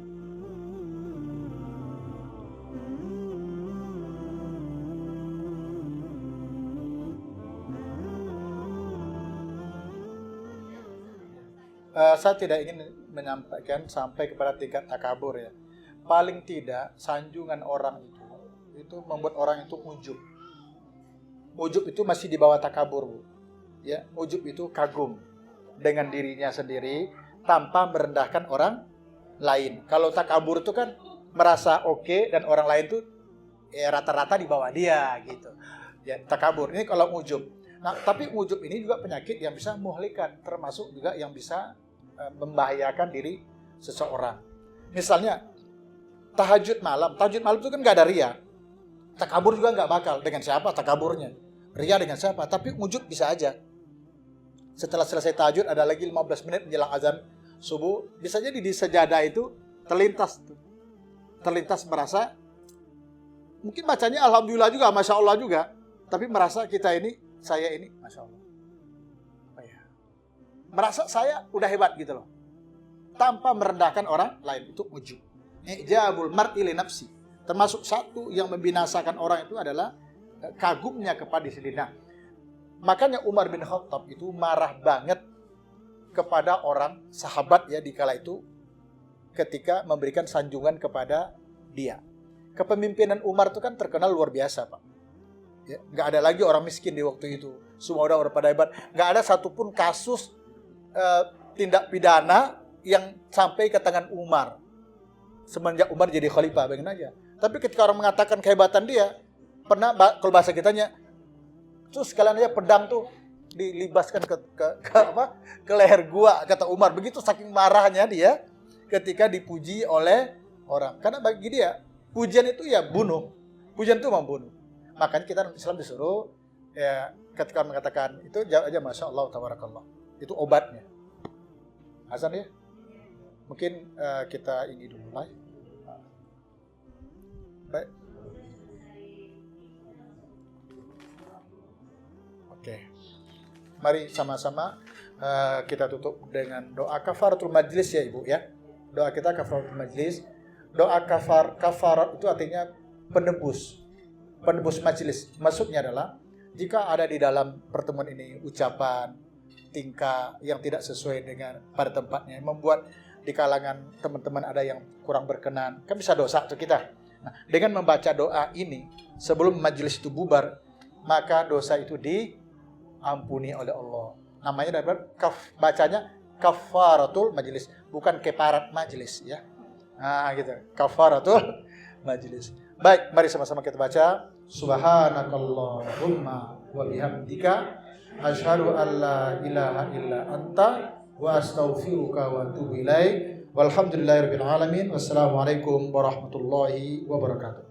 Saya tidak ingin menyampaikan sampai kepada tingkat takabur ya. Paling tidak sanjungan orang itu membuat orang itu ujub. Ujub itu masih di bawah takabur, Bu. Ya, ujub itu kagum dengan dirinya sendiri tanpa merendahkan orang lain. Kalau takabur itu kan merasa oke dan orang lain tuh rata-rata di bawah dia gitu. Ya, takabur. Ini kalau ujub. Nah, tapi ujub ini juga penyakit yang bisa muhlikan, termasuk juga yang bisa membahayakan diri seseorang. Misalnya tahajud malam itu kan gak ada ria. Takabur juga gak bakal. Dengan siapa takaburnya? Ria dengan siapa? Tapi ujub bisa aja. Setelah selesai tahajud ada lagi 15 menit menjelang azan subuh, bisa jadi di sejadah itu terlintas merasa, mungkin bacanya alhamdulillah juga, masya Allah juga, tapi merasa saya ini masya Allah, merasa saya udah hebat gitu loh, tanpa merendahkan orang lain. Itu ujub. Ijabul mar'i li nafsi. Termasuk satu yang membinasakan orang itu adalah kagumnya kepada diri sendiri. Nah, makanya Umar bin Khattab itu marah banget kepada orang sahabat ya di kala itu ketika memberikan sanjungan kepada dia. Kepemimpinan Umar itu kan terkenal luar biasa, Pak. Ya, nggak ada lagi orang miskin di waktu itu. Semua orang pada hebat. Nggak ada satupun kasus tindak pidana yang sampai ke tangan Umar. Semenjak Umar jadi khalifah, bayangin aja. Tapi ketika orang mengatakan kehebatan dia, pernah kalau bahasa kitanya, terus sekalian aja pedang tuh dilibaskan ke leher gua, kata Umar. Begitu saking marahnya dia ketika dipuji oleh orang. Karena bagi dia pujian itu ya bunuh. Pujian itu membunuh. Makanya kita Islam disuruh ya ketika mengatakan itu jawab aja masya Allah tabarakallah. Itu obatnya. Hasan ya. Mungkin kita ini dulu lah. Baik. Oke. Mari sama-sama kita tutup dengan doa kafaratul majlis ya Ibu ya. Doa kita kafaratul majlis. Doa kafarat itu artinya penebus majelis. Maksudnya adalah jika ada di dalam pertemuan ini ucapan, tingkah yang tidak sesuai dengan pada tempatnya, membuat di kalangan teman-teman ada yang kurang berkenan, kan bisa dosa tuh kita. Nah, dengan membaca doa ini sebelum majelis itu bubar, maka dosa itu diampuni oleh Allah. Namanya bacanya kafaratul majlis, bukan keparat majlis ya. Nah, gitu. Kafaratul majlis. Baik, mari sama-sama kita baca. Subhanakallahumma wa bihamdika asyhadu an la ilaha illa anta wa astaghfiruka wa atubu ilaik. Walhamdulillahirabbil alamin. Wassalamualaikum warahmatullahi wabarakatuh.